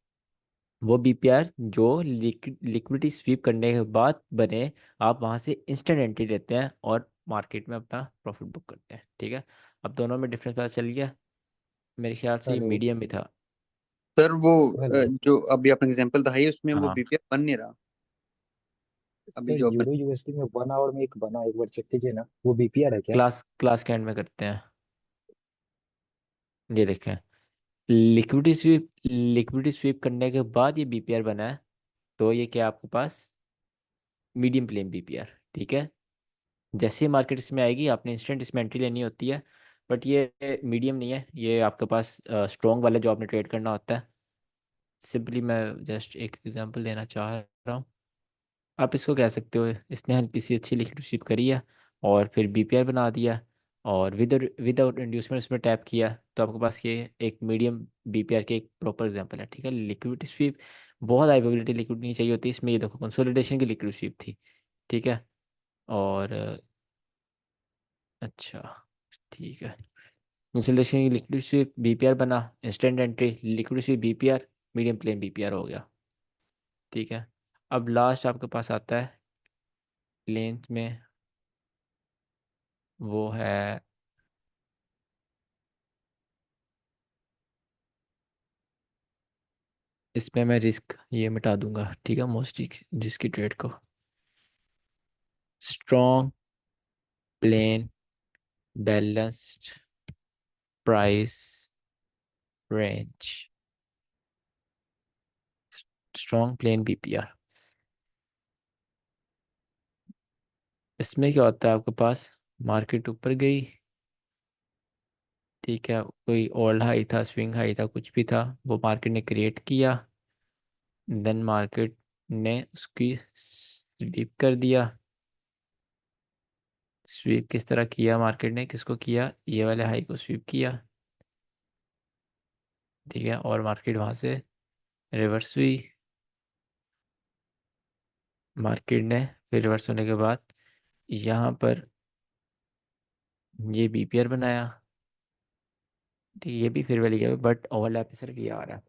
वो बीपीआर जो लिक्विडिटी स्वीप करने के बाद बने, आप वहां से इंस्टेंट एंट्री लेते हैं और मार्केट में अपना प्रॉफिट बुक करते हैं, ठीक है। अब दोनों में डिफरेंस पता चल गया, मेरे ख्याल से ये हेलो। मीडियम ही था। सर वो हेलो जो अभी आपने एग्जांपल था ये, उसमें वो हाँ, बीपीएफ बन नहीं रहा। अभी सर, जो अपन। यूरो यूएसडी में 1 आवर में एक बना, एक बार चेक कीजिए ना, वो बीपीआर है क्या? क्लास क्लास के एंड में करते हैं। ये देखें, लिक्विडिटी स्वीप करने के बाद ये बीपीआर बना है, तो ये क्या आपके पास? मीडियम प्लेन बीपीआर, ठीक है। जैसे ही मार्केट इसमें आएगी आपने इंस्टेंट इसमें एंट्री लेनी होती है, बट ये मीडियम नहीं है, ये आपके पास स्ट्रॉन्ग वाला जो आपने ट्रेड करना होता है। सिंपली मैं जस्ट एक एग्जांपल देना चाह रहा हूँ। आप इसको कह सकते हो, इसने हल्की सी अच्छी लिक्विडिटी करी है और फिर बीपीआर बना दिया, और विदाउट इंड्यूसमेंट उसमें टैप किया, तो आपके पास ये एक मीडियम बीपीआर के एक प्रॉपर एग्जांपल है, ठीक है। लिक्विडिटी स्वीप बहुत हाई प्रोबेबिलिटी लिक्विड नहीं चाहिए होती इसमें, ये देखो कंसोलिडेशन की लिक्विड स्वीप थी, ठीक है। और अच्छा, ठीक है, कंसोलिडेशन की लिक्विड स्वीप बीपीआर बना, instant entry liquid sweep BPR, medium plain BPR हो गया। ठीक है, अब लास्ट आपके पास आता है लेंथ में, वो है इसमें मैं रिस्क ये मिटा दूंगा, ठीक है, मोस्ट रिस्की ट्रेड को। Strong plain balanced price range, strong plain BPR. इसमें क्या होता है, आपके पास मार्केट ऊपर गई, ठीक है, कोई ऑल हाई था, स्विंग हाई था, कुछ भी था, वो मार्केट ने क्रिएट किया, देन मार्केट ने उसकी स्वीप कर दिया। स्वीप किस तरह किया मार्केट ने, किसको किया, ये वाले हाई को स्वीप किया, ठीक है, और मार्केट वहां से रिवर्स हुई। मार्केट ने फिर रिवर्स होने के बाद यहाँ पर ये बीपीआर बनाया, ठीक है, ये भी फिर वैली गया, बट ओवरलैप सिर्फ ये आ रहा है,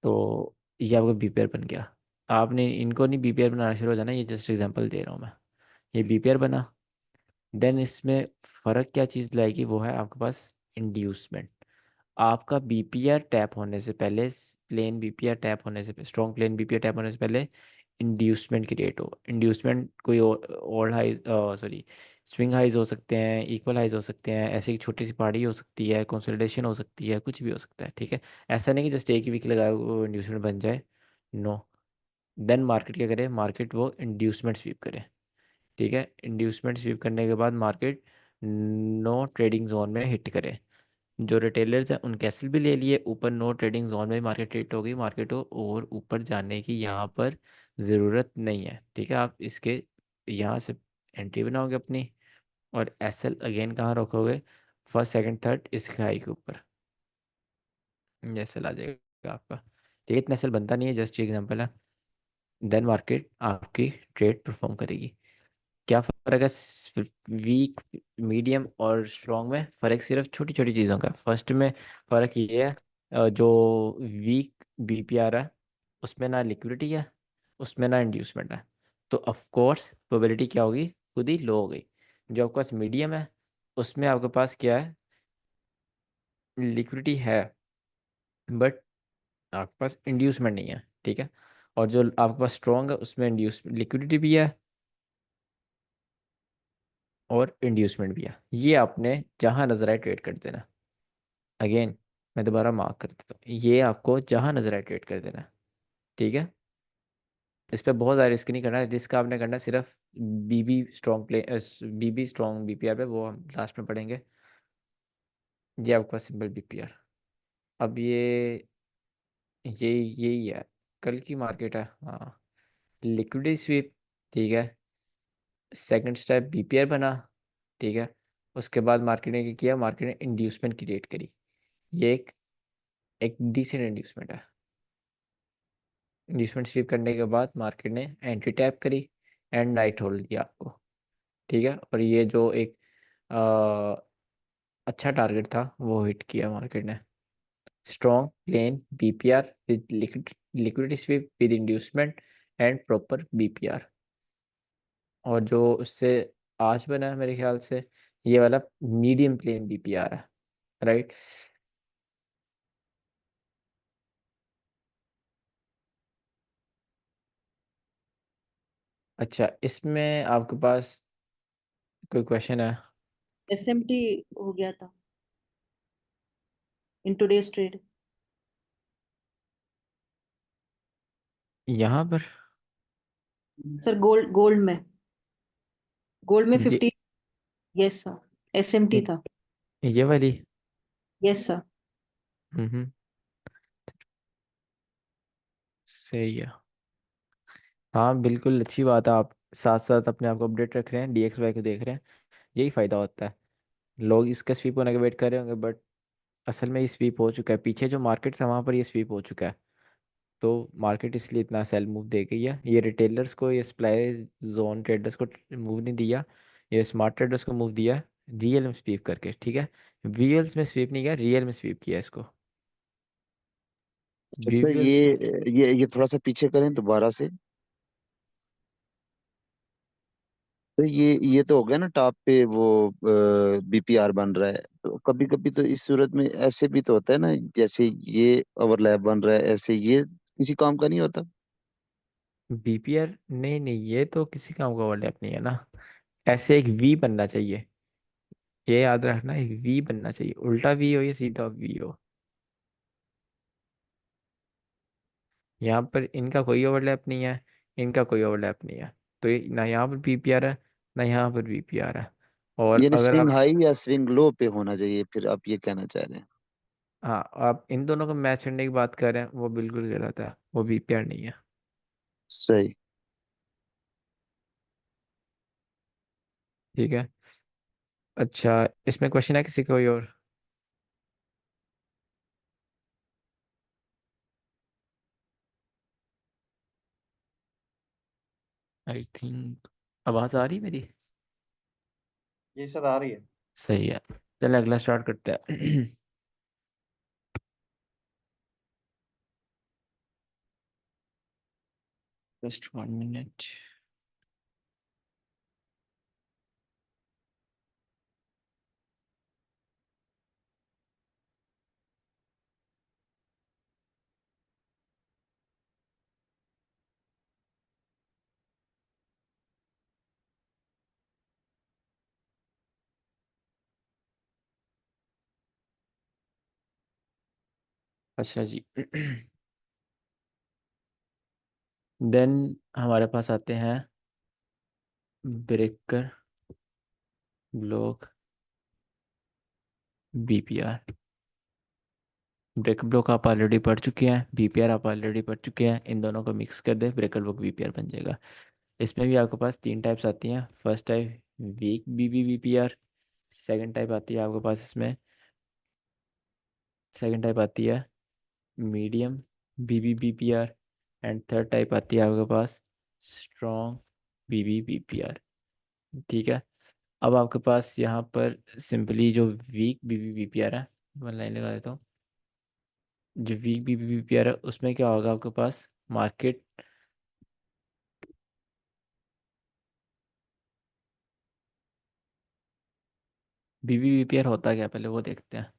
तो ये आपका बीपीआर बन गया। आपने इनको नहीं बीपीआर बनाना शुरू हो जाना, ये जस्ट एग्जांपल दे रहा हूँ मैं। ये बीपीआर बना, देन इसमें फ़र्क क्या चीज़ लाएगी, वो है आपके पास इंड्यूसमेंट। आपका बीपीआर टैप होने से पहले, प्लेन बीपीआर टैप होने से, स्ट्रॉन्ग प्लेन बीपीआर टैप होने से पहले इंड्यूसमेंट क्रिएट हो। इंड्यूसमेंट कोई all highs, sorry, swing highs हो सकते हैं, इक्वल हाइज हो सकते हैं, ऐसे एक छोटी सी पहाड़ी हो सकती है, कंसोलिडेशन हो सकती है, कुछ भी हो सकता है, ठीक है। ऐसा नहीं कि जस्ट एक ही वीक लगाए वो इंड्यूसमेंट बन जाए, नो। देन मार्केट क्या करे, मार्केट वो इंड्यूसमेंट स्वीप करे, ठीक है। इंड्यूसमेंट स्वीप करने के बाद मार्केट नो ट्रेडिंग जोन में हिट करे। जो रिटेलर्स हैं उनके एसएल भी ले लिए, ऊपर नो ट्रेडिंग जोन में मार्केट हिट हो गई, मार्केट को और ऊपर जाने की यहाँ पर ज़रूरत नहीं है, ठीक है। आप इसके यहाँ से एंट्री बनाओगे अपनी, और एसएल अगेन कहाँ रखोगे, फर्स्ट सेकंड थर्ड इसके हाई के ऊपर, ये एसएल आ जाएगा आपका, ठीक है। इतना एसएल बनता नहीं है, जस्ट एग्जांपल है। देन मार्केट आपकी ट्रेड परफॉर्म करेगी। क्या फ़र्क है वीक, मीडियम और स्ट्रॉन्ग में? फ़र्क सिर्फ छोटी छोटी चीज़ों का। फर्स्ट में फ़र्क ये है, जो वीक बीपीआर है उसमें ना लिक्विडिटी है, उसमें ना इंड्यूसमेंट है, तो ऑफ कोर्स प्रोबेबिलिटी क्या होगी, खुद ही लो हो गई। जो आपके पास मीडियम है उसमें आपके पास क्या है, लिक्विडिटी है, बट आपके पास इंड्यूसमेंट नहीं है, ठीक है। और जो आपके पास स्ट्रॉन्ग है उसमें इंड्यूस लिक्विडिटी भी है और इंड्यूसमेंट भी है। ये आपने जहां नजर आए ट्रेड कर देना। अगेन मैं दोबारा मार्क कर देता हूँ, ये आपको जहां नजर आए ट्रेड कर देना, ठीक है। इस पर बहुत ज़्यादा रिस्क नहीं करना है, रिस्क आपने करना है सिर्फ बीबी स्ट्रॉन्ग प्ले, बीबी स्ट्रॉन्ग बीपीआर पे, वो हम लास्ट में पढ़ेंगे। ये आपका सिंपल बीपीआर। अब यही है, कल की मार्केट है, हाँ, लिक्विडिटी स्वीप, ठीक है। सेकंड स्टेप बीपीआर बना, ठीक है। उसके बाद मार्केट ने क्या किया, मार्केट ने इंड्यूसमेंट क्रिएट करी, ये एक डिसेंट इंड्यूसमेंट है। इंड्यूसमेंट स्वीप करने के बाद मार्केट ने एंट्री टैप करी एंड नाइट होल्ड दिया आपको, ठीक है। और ये जो एक अ, अच्छा टारगेट था वो हिट किया मार्केट ने। Strong plain BPR with liquidity sweep with inducement and proper BPR. और जो उससे आज बना है मेरे ख्याल से, ये वाला मीडियम प्लेन बीपीआर है, राइट। अच्छा, इसमें आपके पास कोई क्वेश्चन है? एसएमटी हो गया था इन टुडेज ट्रेड। यहाँ पर सर गोल्ड में, गोल्ड में ये 50। यस सर, एसएमटी था। ये वाली, यस सर। हम्म, सही है। हाँ बिल्कुल, अच्छी बात है, आप साथ साथ अपने आप को अपडेट रख रहे हैं, डीएक्सवाई को देख रहे हैं, यही फ़ायदा होता है। लोग इसका स्वीप होने का वेट कर रहे होंगे, बट असल में ये स्वीप हो चुका है, पीछे जो मार्केट्स है वहाँ पर ये स्वीप हो चुका है। तो मार्केट इसलिए इतना सेल मूव दे गई है, ये रिटेलर्स को, ये सप्लाई जोन ट्रेडर्स को मूव नहीं दिया, ये स्मार्ट ट्रेडर्स को मूव दिया रियल में स्वीप करके, ठीक है। वीएल्स में स्वीप नहीं किया, रियल में स्वीप किया इसको। अच्छा सर, वीवीएल्स ये थोड़ा सा पीछे करें दोबारा से। तो ये तो हो गया ना, टॉप पे वो बीपीआर बन रहा है। तो कभी कभी तो इस सूरत में ऐसे भी तो होता है ना, जैसे ये ओवरलैप बन रहा है, ऐसे ये किसी काम का नहीं होता। बीपीआर नहीं नहीं, ये तो किसी काम का ओवरलैप नहीं है ना। ऐसे एक वी बनना चाहिए, ये याद रखना, एक वी बनना चाहिए, उल्टा वी हो या सीधा वी हो। यहाँ पर इनका कोई ओवरलैप नहीं है, इनका कोई ओवरलैप नहीं है। तो ये ना यहाँ पर बीपीआर है, ना यहाँ पर बीपीआर है। और यानी अगर स्विंग आप, हाई या स्विंग लो पे होना चाहिए, फिर आप ये कहना चाह रहे हैं। हाँ, आप इन दोनों को मैच करने की बात कर रहे हैं, वो बिल्कुल गलत है, वो बीपीआर नहीं है। सही। ठीक है। अच्छा, इसमें क्वेश्चन है किसी कोई और? आई थिंक आवाज़ आ रही है मेरी? ये सर आ रही है। सही है। चल अगला स्टार्ट करते हैं। Just 1 minute. अच्छा जी। देन हमारे पास आते हैं breaker block BPR. Breaker block आप ऑलरेडी पढ़ चुके हैं, बीपीआर आप ऑलरेडी पढ़ चुके हैं। इन दोनों को मिक्स कर दे, ब्रेकर ब्लॉक बीपीआर बन जाएगा। इसमें भी आपके पास 3 टाइप्स आती हैं। First type weak BPR, second type आती है आपके पास इसमें, सेकंड टाइप आती है medium BPR, and third type आती है आपके पास स्ट्रॉन्ग बीपीआर। ठीक है। अब आपके पास यहाँ पर सिंपली जो वीक बीपीआर है, मैं लाइन लगा देता हूँ। जो वीक बीपीआर है उसमें क्या होगा आपके पास, मार्केट बीपीआर होता क्या है, पहले वो देखते हैं।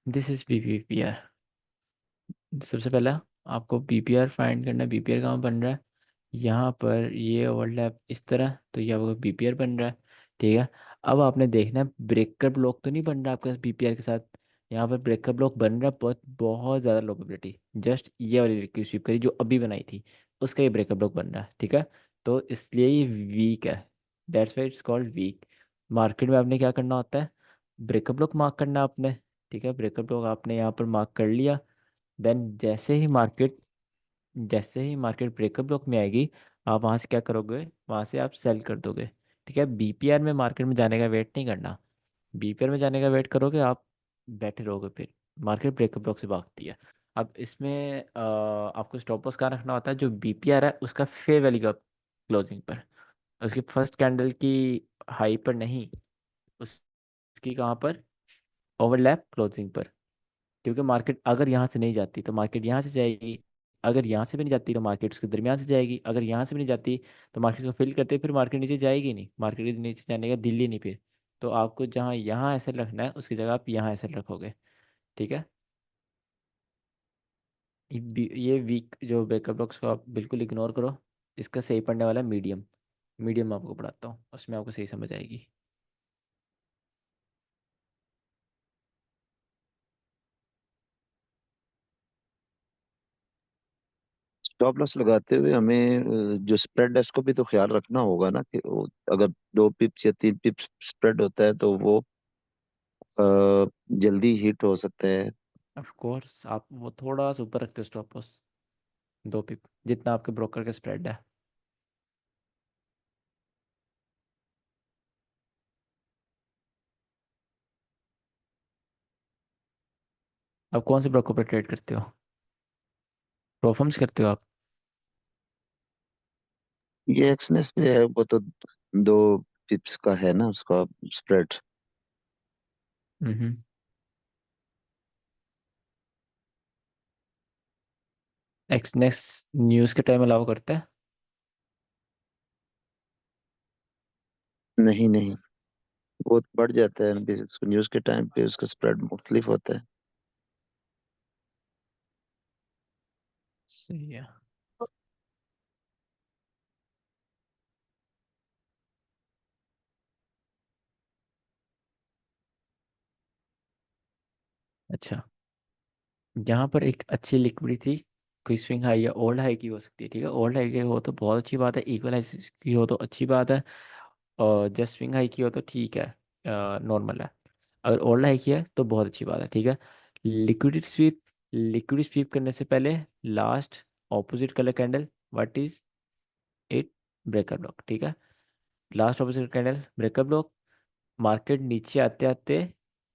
This is BPR. सबसे पहला आपको बीपीआर फाइंड करना है। बीपीआर कहाँ बन रहा है, यहाँ पर ये ओवरलैप इस तरह, तो ये आपका बीपीआर बन रहा है। ठीक है। अब आपने देखना है ब्रेकर ब्लॉक तो नहीं बन रहा आपके पास बीपीआर के साथ। यहाँ पर ब्रेकर ब्लॉक बन रहा है, बहुत बहुत ज़्यादा लो प्रोबेबिलिटी। जस्ट ये वाली रिक्वेस्ट स्वीप करी जो अभी बनाई थी, उसका ये ब्रेकर ब्लॉक बन रहा है। ठीक है। तो इसलिए ये वीक है, that's why it's called weak. Market में आपने क्या करना होता है, ब्रेकर ब्लॉक मार्क करना है आपने। ठीक है, ब्रेकर ब्लॉक आपने यहाँ पर मार्क कर लिया। देन जैसे ही मार्केट ब्रेकअप ब्लॉक में आएगी, आप वहाँ से क्या करोगे, वहाँ से आप सेल कर दोगे। ठीक है। बीपीआर में मार्केट में जाने का वेट नहीं करना। बीपीआर में जाने का वेट करोगे आप, बैठे रहोगे, फिर मार्केट ब्रेकअप ब्लॉक से भागती है। अब इसमें आपको स्टॉप लॉस कहाँ रखना होता है, जो बीपीआर है उसका फेयर वैल्यू का क्लोजिंग पर, उसकी फर्स्ट कैंडल की हाई पर नहीं, उसकी कहाँ पर, ओवरलैप क्लोजिंग पर। क्योंकि मार्केट अगर यहाँ से नहीं जाती तो मार्केट यहाँ से जाएगी, अगर यहाँ से भी नहीं जाती तो मार्केट उसके दरमियान से जाएगी, अगर यहाँ से भी नहीं जाती तो मार्केट को फिल करते फिर मार्केट नीचे जाएगी नहीं, मार्केट के नीचे जाने का दिल्ली नहीं फिर। तो आपको जहाँ यहाँ ऐसे रखना है उसकी जगह आप यहाँ ऐसे रखोगे। ठीक है। ये वीक जो ब्रेकअप ब्लॉक्स को आप बिल्कुल इग्नोर करो। इसका सही पढ़ने वाला मीडियम, मीडियम आपको पढ़ाता हूँ, उसमें आपको सही समझ आएगी। स्टॉप लॉस लगाते हुए हमें जो स्प्रेड है उसको भी तो ख्याल रखना होगा ना कि अगर 2 पिप्स या 3 पिप्स स्प्रेड होता है तो वो अ, जल्दी हिट हो सकता है। ऑफ कोर्स आप वो थोड़ा सा ऊपर रखते हो स्टॉप लॉस, 2 पिप जितना आपके ब्रोकर का स्प्रेड है। आप कौन से ब्रोकर पर ट्रेड करते हो? प्रोफर्म्स करते हो आप? ये एक्सनेस पे है, वो तो 2 पिप्स का है ना उसका स्प्रेड। हम्म। एक्सनेक्स न्यूज़ के टाइम अलाउ करता है? नहीं नहीं, वो बढ़ जाता है न्यूज के टाइम पे, उसका स्प्रेड मुख्तलिफ होता है। सही है। अच्छा, यहाँ पर एक अच्छी लिक्विडिटी कोई स्विंग हाई या ओल्ड हाई की हो सकती है, ठीक है। ओल्ड हाई की हो तो बहुत अच्छी बात है, इक्वल हाई की हो तो अच्छी बात है, और जस्ट स्विंग हाई की हो तो ठीक है, नॉर्मल है। अगर ओल्ड हाई की है तो बहुत अच्छी बात है, ठीक है। लिक्विडिटी स्वीप करने से पहले last opposite colour candle, what is it? Breaker block, ठीक है। Last opposite candle breaker block. Market नीचे आते आते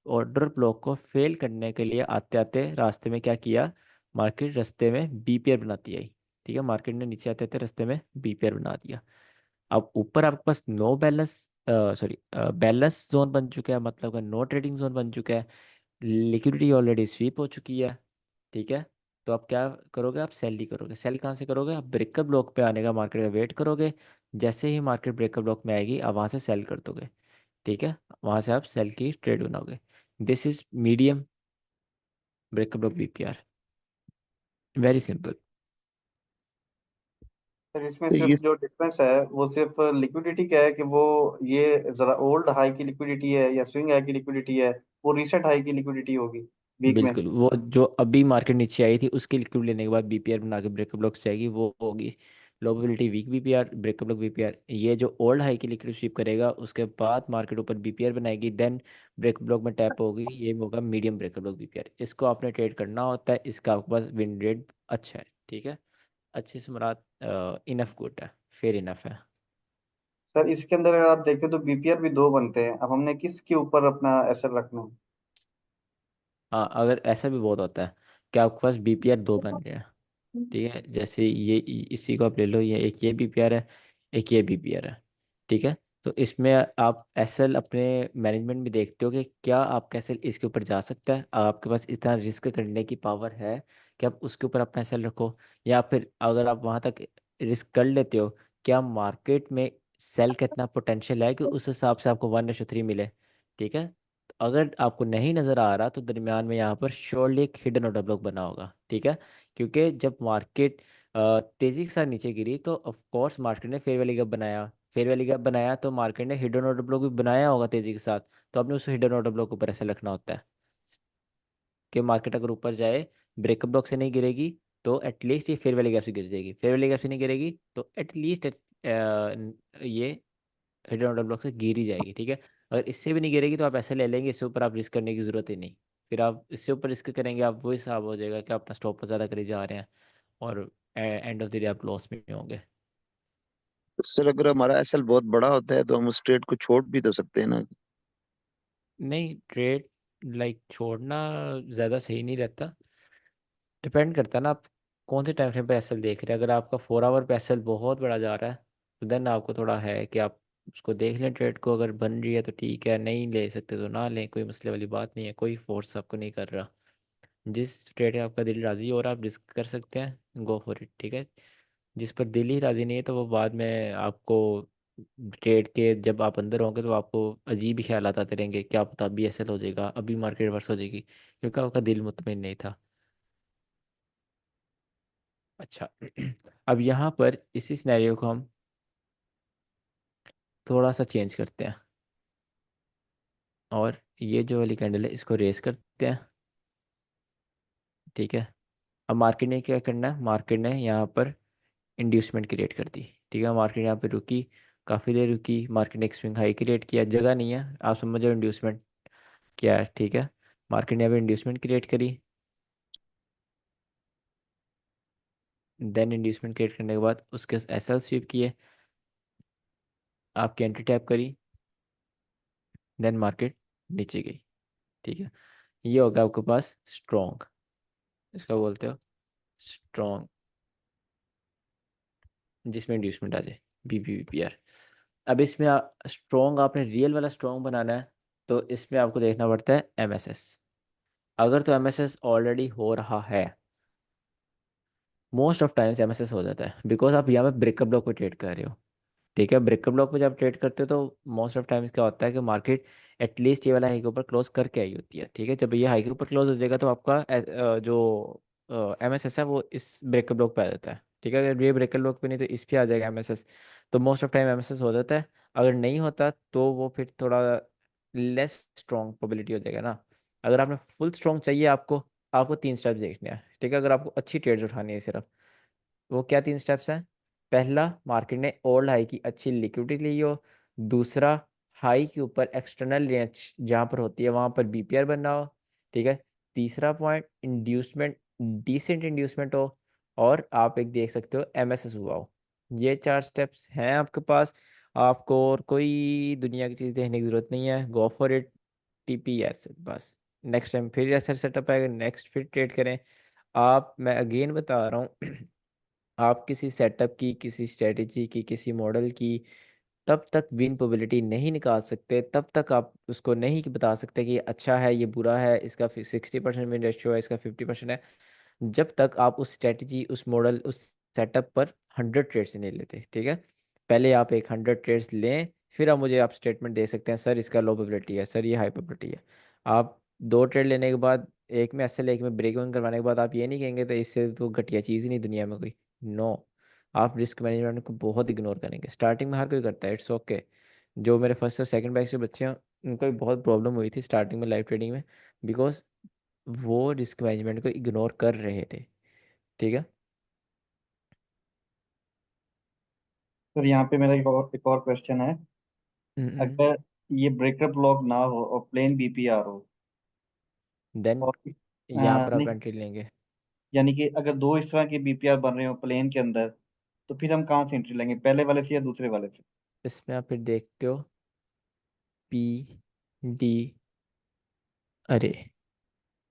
ऑर्डर ब्लॉक को फेल करने के लिए आते आते रास्ते में क्या किया, मार्केट रास्ते में बी पेयर बनाती आई, ठीक है। मार्केट ने नीचे आते आते रास्ते में बी पेयर बना दिया। अब ऊपर आपके पास no balance, sorry balance zone बन चुका है, मतलब का नो ट्रेडिंग जोन बन चुका है। लिक्विडिटी ऑलरेडी स्वीप हो चुकी है, ठीक है। तो आप क्या करोगे, आप सेल ही करोगे। सेल कहाँ से करोगे? आप ब्रेकअप ब्लॉक पे आने का मार्केट का वेट करोगे। जैसे ही मार्केट ब्रेकअप ब्लॉक में आएगी आप वहाँ से सेल कर दोगे, ठीक है। वहां से आप सेल की ट्रेड बनाओगे। This is medium breakup of BPR, very simple. Sir इसमें तो सिर्फ ये जो डिफरेंस है वो सिर्फ लिक्विडिटी का है कि वो ये जरा ओल्ड हाई की लिक्विडिटी है या स्विंग हाई की लिक्विडिटी है, वो रिसेंट हाई की लिक्विडिटी होगी वीक में। बिल्कुल, वो जो अभी मार्केट नीचे आई थी उसकी लिक्विड लेने के बाद बीपीआर बना के ब्रेकअप ब्लॉक से जाएगी, वो होगी low probability weak BPR, breakup block BPR. ये जो ओल्ड हाई की लिक्विड स्वीप करेगा उसके बाद मार्केट ऊपर बीपीआर बनाएगी, देन ब्रेकअप ब्लॉक में टैप होगी, ये होगा मीडियम ब्रेकअप ब्लॉक बीपीआर। इसको आपने ट्रेड करना होता है, इसका आपके पास विन रेट अच्छा है, ठीक है। अच्छे से मुराद इनफ गुड है, फेयर इनफ है। सर इसके अंदर अगर आप देखें तो बीपीआर भी दो बनते हैं, अब हमने किसके ऊपर अपना एसएल रखना है? हाँ, अगर ऐसा भी बहुत होता है कि आपके पास बीपीआर 2 बन गया, ठीक है। जैसे ये इसी को आप ले लो, ये एक ये बीपीआर है, एक ये बीपीआर है, ठीक है। तो इसमें आप एसएल अपने मैनेजमेंट में देखते हो कि क्या आपका एसएल इसके ऊपर जा सकता है, आपके पास इतना रिस्क करने की पावर है कि आप उसके ऊपर अपना एसएल रखो। या फिर अगर आप वहाँ तक रिस्क कर लेते हो, क्या मार्केट में सेल का इतना पोटेंशियल है कि उस हिसाब से आपको 1:3 मिले, ठीक है। तो अगर आपको नहीं नज़र आ रहा तो दरमियान में यहाँ पर श्योरली एक हिडन ऑर्डर ब्लॉक बना होगा, ठीक है। क्योंकि जब मार्केट तेजी के साथ नीचे गिरी तो ऑफ कोर्स मार्केट ने फेयर वैल्यू गैप बनाया, फेयर वैल्यू गैप बनाया तो मार्केट ने हिडन ऑर्डर ब्लॉक भी बनाया होगा तेजी के साथ। तो आपने उस हिडन ऑर्डर ब्लॉक ऊपर ऐसे रखना होता है कि मार्केट अगर ऊपर जाए, ब्रेकअप ब्लॉक से नहीं गिरेगी तो एटलीस्ट ये फेयर वैल्यू गैप से गिर जाएगी, फेयर वैल्यू गैप से नहीं गिरेगी तो एटलीस्ट ये हिडन ऑर्डर ब्लॉक से गिर ही जाएगी, ठीक है। अगर इससे भी नहीं गिरेगी तो आप ऐसे ले लेंगे, इससे ऊपर आप रिस्क करने की जरूरत ही नहीं। फिर आप इससे ऊपर रिस्क करेंगे, आप वो हिसाब हो जाएगा कि आप अपना स्टॉप ज़्यादा करे जा रहे हैं और एंड ऑफ द डे आप लॉस में होंगे। सर अगर हमारा एसएल बहुत बड़ा होता है तो हम उस ट्रेड को छोड़ भी तो सकते हैं ना। नहीं, ट्रेड लाइक छोड़ना ज़्यादा सही नहीं रहता। डिपेंड करता है ना आप कौन से टाइम फ्रेम पे एसएल देख रहे हैं। अगर आपका 4 आवर पे एसएल बहुत बड़ा जा रहा है तो देन आपको थोड़ा है कि आप उसको देख लें ट्रेड को, अगर बन रही है तो ठीक है, नहीं ले सकते तो ना लें, कोई मसले वाली बात नहीं है, कोई फोर्स आपको नहीं कर रहा। जिस ट्रेड में आपका दिल राज़ी हो रहा है आप रिस्क कर सकते हैं, गो फॉर इट, ठीक है। जिस पर दिल ही राज़ी नहीं है तो वो बाद में आपको ट्रेड के जब आप अंदर होंगे तो आपको अजीब ही ख्याल आते रहेंगे, क्या पता अभी एसएल हो जाएगा, अभी मार्केट रिवर्स हो जाएगी, क्योंकि आपका दिल मुतमिन नहीं था। अच्छा अब यहाँ पर इसी सिनेरियो को हम थोड़ा सा चेंज करते हैं, और ये जो वाली कैंडल है इसको रेस करते हैं, ठीक है। अब मार्केट ने क्या करना है, मार्केट ने यहाँ पर इंड्यूसमेंट क्रिएट कर दी, ठीक है। मार्केट यहाँ पे रुकी, काफ़ी देर रुकी, मार्केट ने एक स्विंग हाई क्रिएट किया, जगह नहीं है, आप समझो इंड्यूसमेंट क्या है, ठीक है। मार्केट ने यहाँ पे इंड्यूसमेंट क्रिएट करी, देन इंड्यूसमेंट क्रिएट करने के बाद उसके एस एल स्वीप किए, आपकी एंट्री टैप करी, देन मार्केट नीचे गई, ठीक है। ये होगा आपके पास स्ट्रॉन्ग, इसका बोलते हो स्ट्रॉन्ग, जिसमें इंड्यूसमेंट आ जाए, BPBPR। अब इसमें स्ट्रॉन्ग, आपने रियल वाला स्ट्रॉन्ग बनाना है तो इसमें आपको देखना पड़ता है MSS। अगर तो MSS ऑलरेडी हो रहा है, मोस्ट ऑफ टाइम्स MSS हो जाता है, बिकॉज आप यहाँ पे ब्रेकअप ब्लॉक पे ट्रेड कर रहे हो, ठीक है। ब्रेकअप ब्लॉक पे जब ट्रेड करते हो तो मोस्ट ऑफ टाइम्स क्या होता है कि मार्केट एटलीस्ट ये वाला हाई के ऊपर क्लोज करके आई होती है, ठीक है। जब ये हाई के ऊपर क्लोज हो जाएगा तो आपका जो MSS है वो इस ब्रेकअप ब्लॉक पे आ जाता है, ठीक है। अगर ये ब्रेकअप ब्लॉक पे नहीं तो इस पे आ जाएगा MSS, तो मोस्ट ऑफ टाइम MSS हो जाता है। अगर नहीं होता तो वो फिर थोड़ा लेस स्ट्रॉन्ग प्रोबेबिलिटी हो जाएगा ना। अगर आपने फुल स्ट्रॉन्ग चाहिए आपको, आपको 3 स्टेप्स देखने हैं, ठीक है। अगर आपको अच्छी ट्रेड्स उठानी है सिर्फ, वो क्या 3 स्टेप्स हैं। पहला, मार्केट ने ओल्ड हाई की अच्छी लिक्विडिटी ली हो। दूसरा, हाई के ऊपर एक्सटर्नल रेंज जहाँ पर होती है वहाँ पर BPR बनना हो, ठीक है। तीसरा पॉइंट, इंड्यूसमेंट, डिसेंट इंड्यूसमेंट हो, और आप एक देख सकते हो MSS हुआ हो। ये 4 स्टेप्स हैं आपके पास, आपको और कोई दुनिया की चीज़ देखने की ज़रूरत नहीं है। गो फॉर इट, TPS बस। नेक्स्ट टाइम फिर ऐसा सेटअप आएगा, नेक्स्ट फिर ट्रेड करें आप। मैं अगेन बता रहा हूँ आप किसी सेटअप की, किसी स्ट्रेटेजी की, किसी मॉडल की तब तक विन प्रोबेबिलिटी नहीं निकाल सकते, तब तक आप उसको नहीं बता सकते कि ये अच्छा है, ये बुरा है, इसका 60% विन रेशियो है, इसका 50% है, जब तक आप उस स्ट्रेटजी, उस मॉडल, उस सेटअप पर 100 ट्रेड्स नहीं लेते, ठीक है। पहले आप एक 100 ट्रेड्स लें, फिर आप स्टेटमेंट दे सकते हैं सर इसका लो प्रोबेबिलिटी है, सर ये हाई प्रोबेबिलिटी है। आप 2 ट्रेड लेने के बाद, एक में SL एक में ब्रेक इवन करवाने के बाद आप ये नहीं कहेंगे तो इससे तो घटिया चीज़ ही नहीं दुनिया में कोई। नो, आप रिस्क मैनेजमेंट को बहुत इग्नोर करेंगे। स्टार्टिंग में हर कोई करता है, इट्स ओके। जो मेरे फर्स्ट और सेकंड बैच के बच्चे हैं उनको भी बहुत प्रॉब्लम हुई थी स्टार्टिंग में लाइव ट्रेडिंग में, बिकॉज वो रिस्क मैनेजमेंट को इग्नोर कर रहे थे, ठीक है। फिर यहाँ पे मेरा एक और क्वेश्चन है। अगर ये ब्रेकअप लॉक ना हो और प्लेन बीपीआर हो देन और यहाँ पर आप नहीं, एंट्री लेंगे। यानी कि अगर दो इस तरह के बीपीआर बन रहे हो प्लेन के अंदर, तो फिर हम कहाँ से एंट्री लेंगे, पहले वाले से या दूसरे वाले से? इसमें आप फिर देखते हो PD, अरे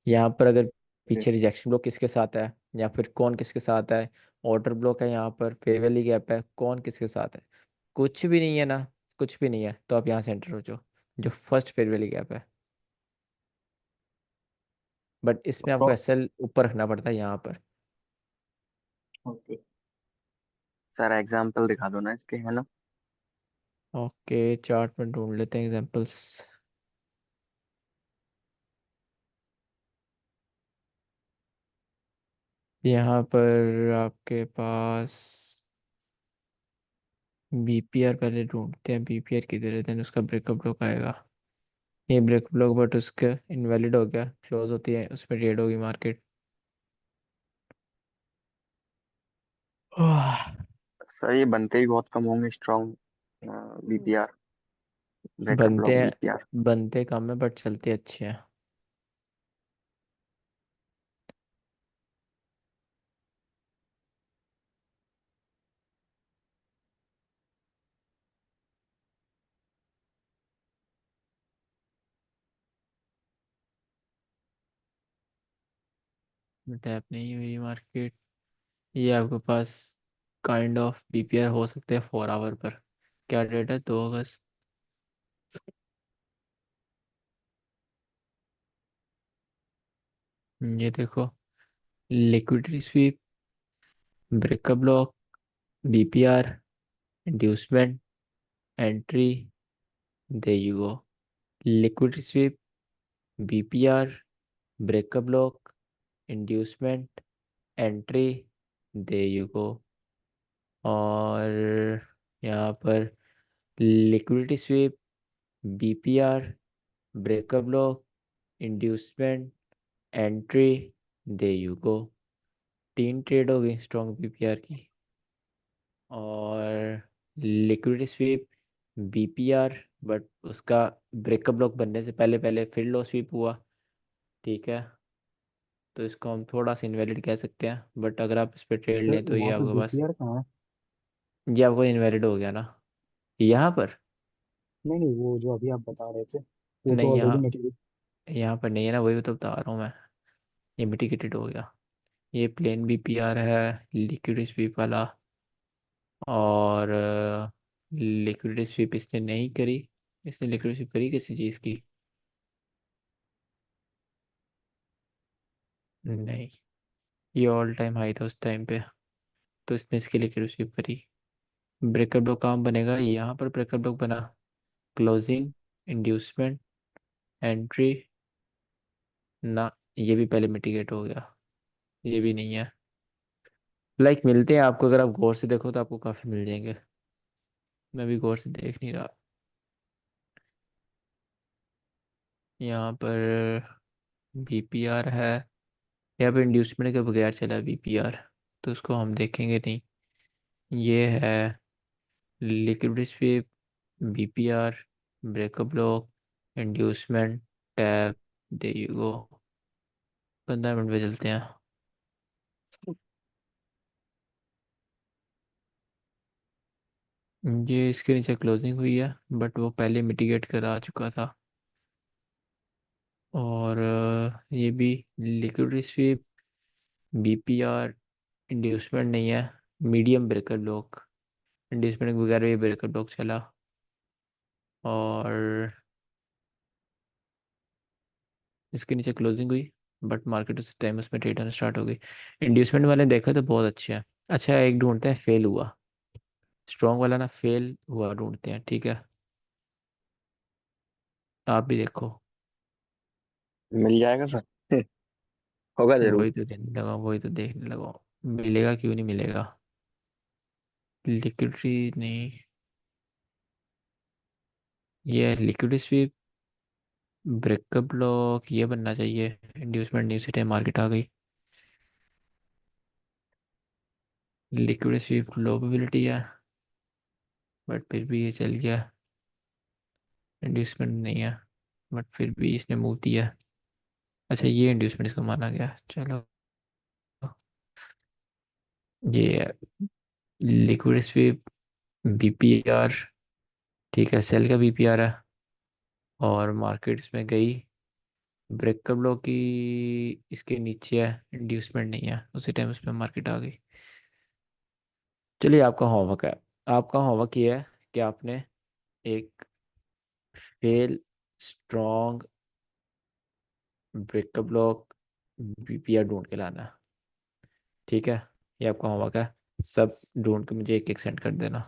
यहाँ पर अगर Okay. पीछे रिजेक्शन ब्लॉक किसके साथ है, या फिर कौन किसके साथ है, ऑर्डर ब्लॉक है, यहाँ पर फेयर वैली गैप है, कौन किसके साथ है, कुछ भी नहीं है ना, कुछ भी नहीं है, तो आप यहाँ से एंटर हो जाओ, जो फर्स्ट फेयर वैली गैप है। बट इसमें आपको SL ऊपर रखना पड़ता है यहाँ पर। ओके। सर एग्जाम्पल दिखा दो ना इसके, है ना। ओके, चार्ट में ढूंढ लेते हैं एग्जांपल्स। यहाँ पर आपके पास BPR पहले ढूंढते हैं, BPR किधर है, देन उसका ब्रेकअप ब्लॉक आएगा। ये ब्रेकअप ब्लॉक बट उसका इनवैलिड हो गया, क्लोज होती है, उसमें ट्रेड होगी मार्केट। सर ये बनते ही बहुत कम होंगे स्ट्रॉन्ग बीपीआर, ब्रेकअप बनते ब्लॉक हैं, बीपीआर। बनते कम है बट चलते अच्छे हैं। टैप नहीं हुई मार्केट। ये आपके पास काइंड ऑफ BPR हो सकते हैं 4 आवर पर। क्या डेट है, 2 अगस्त। ये देखो, liquidity SVEEP, breakup block, BPR, inducement, entry, there you go। Liquidity SVEEP, BPR, breakup block, inducement, entry, there you go। और यहाँ पर liquidity SVEEP, BPR, breakup block, inducement, entry, there you go। 3 trade हो गई strong BPR की, और liquidity SVEEP BPR, but उसका breakup block बनने से पहले पहले फिर लो स्वीप हुआ, ठीक है। तो इसको हम थोड़ा सा इनवैलिड कह सकते हैं, बट अगर आप इस पर ट्रेड सर लें तो ये वहाँ पे आपके पास, बीपीआर कहाँ है? ये आपको इनवैलिड हो गया ना यहाँ पर। नहीं नहीं, वो जो अभी आप बता रहे थे वो तो नहीं, ऑलरेडी यहाँ मटेरियल। यहाँ पर नहीं है ना, वही तो बता रहा हूँ मैं, ये मिटिगेटेड हो गया। ये प्लेन बीपीआर है लिक्विडिटी स्वीप वाला, और लिक्विडिटी स्वीप इसने नहीं करी। इसने लिक्विडिटी स्वीप करी किसी चीज़ की? नहीं, ये ऑल टाइम हाई था उस टाइम पे, तो इसने इसके लिक्विडिटी स्वीप करी। ब्रेकअप ब्लॉक कहाँ बनेगा? यहाँ पर ब्रेकअप ब्लॉक बना, क्लोजिंग, इंड्यूसमेंट, एंट्री ना, ये भी पहले मिटिगेट हो गया, ये भी नहीं है। मिलते हैं आपको, अगर आप गौर से देखो तो आपको काफ़ी मिल जाएंगे, मैं भी गौर से देख नहीं रहा। यहाँ पर बीपीआर है, यहाँ पे इंड्यूसमेंट के बगैर चला बीपीआर, तो उसको हम देखेंगे नहीं। ये है liquidity SVEEP, BPR, breakup block, inducement, tab, they you go. 15 minute पे चलते हैं। ये इसके नीचे क्लोजिंग हुई है, बट वो पहले मिटिगेट करा चुका था। और ये भी लिक्विडिटी स्वीप, बीपीआर, इंड्यूसमेंट नहीं है, मीडियम ब्रेकर ब्लॉक, इंड्यूसमेंट के बगैर ये ब्रेकर ब्लॉक चला, और इसके नीचे क्लोजिंग हुई, बट मार्केट उस टाइम उसमें ट्रेड होना स्टार्ट हो गई। इंड्यूसमेंट वाले देखा तो बहुत अच्छे हैं। अच्छा, एक ढूंढते हैं फेल हुआ, स्ट्रॉन्ग वाला ना फेल हुआ ढूंढते हैं, ठीक है। आप भी देखो। मिल जाएगा सर। होगा जरूर। वही तो देखने लगा, वही तो देखने लगा, मिलेगा क्यों नहीं मिलेगा। लिक्विडिटी नहीं, ये लिक्विडिटी स्वीप, ब्रेकअप ब्लॉक ये बनना चाहिए, इंड्यूसमेंट न्यू सिटी मार्केट आ गई। लिक्विडिटी स्वीप लो प्रोबेबिलिटी है, बट फिर भी ये चल गया। इंड्यूसमेंट नहीं है, बट फिर भी इसने मूव दिया। अच्छा, ये इंड्यूसमेंट इसको माना गया, चलो। ये लिक्विड स्वीप बीपीआर, ठीक है, सेल का बीपीआर है, और मार्केट इसमें गई। ब्रेकअप ब्लॉक की इसके नीचे है, इंड्यूसमेंट नहीं है, उसी टाइम उसमें मार्केट आ गई। चलिए, आपका होमवर्क है, आपका होमवर्क ये है कि आपने एक fail strong breakup block BPR ढूंढ के लाना है, ठीक है। ये आपका होमवर्क है, सब ढूंढ के मुझे एक एक सेंड कर देना।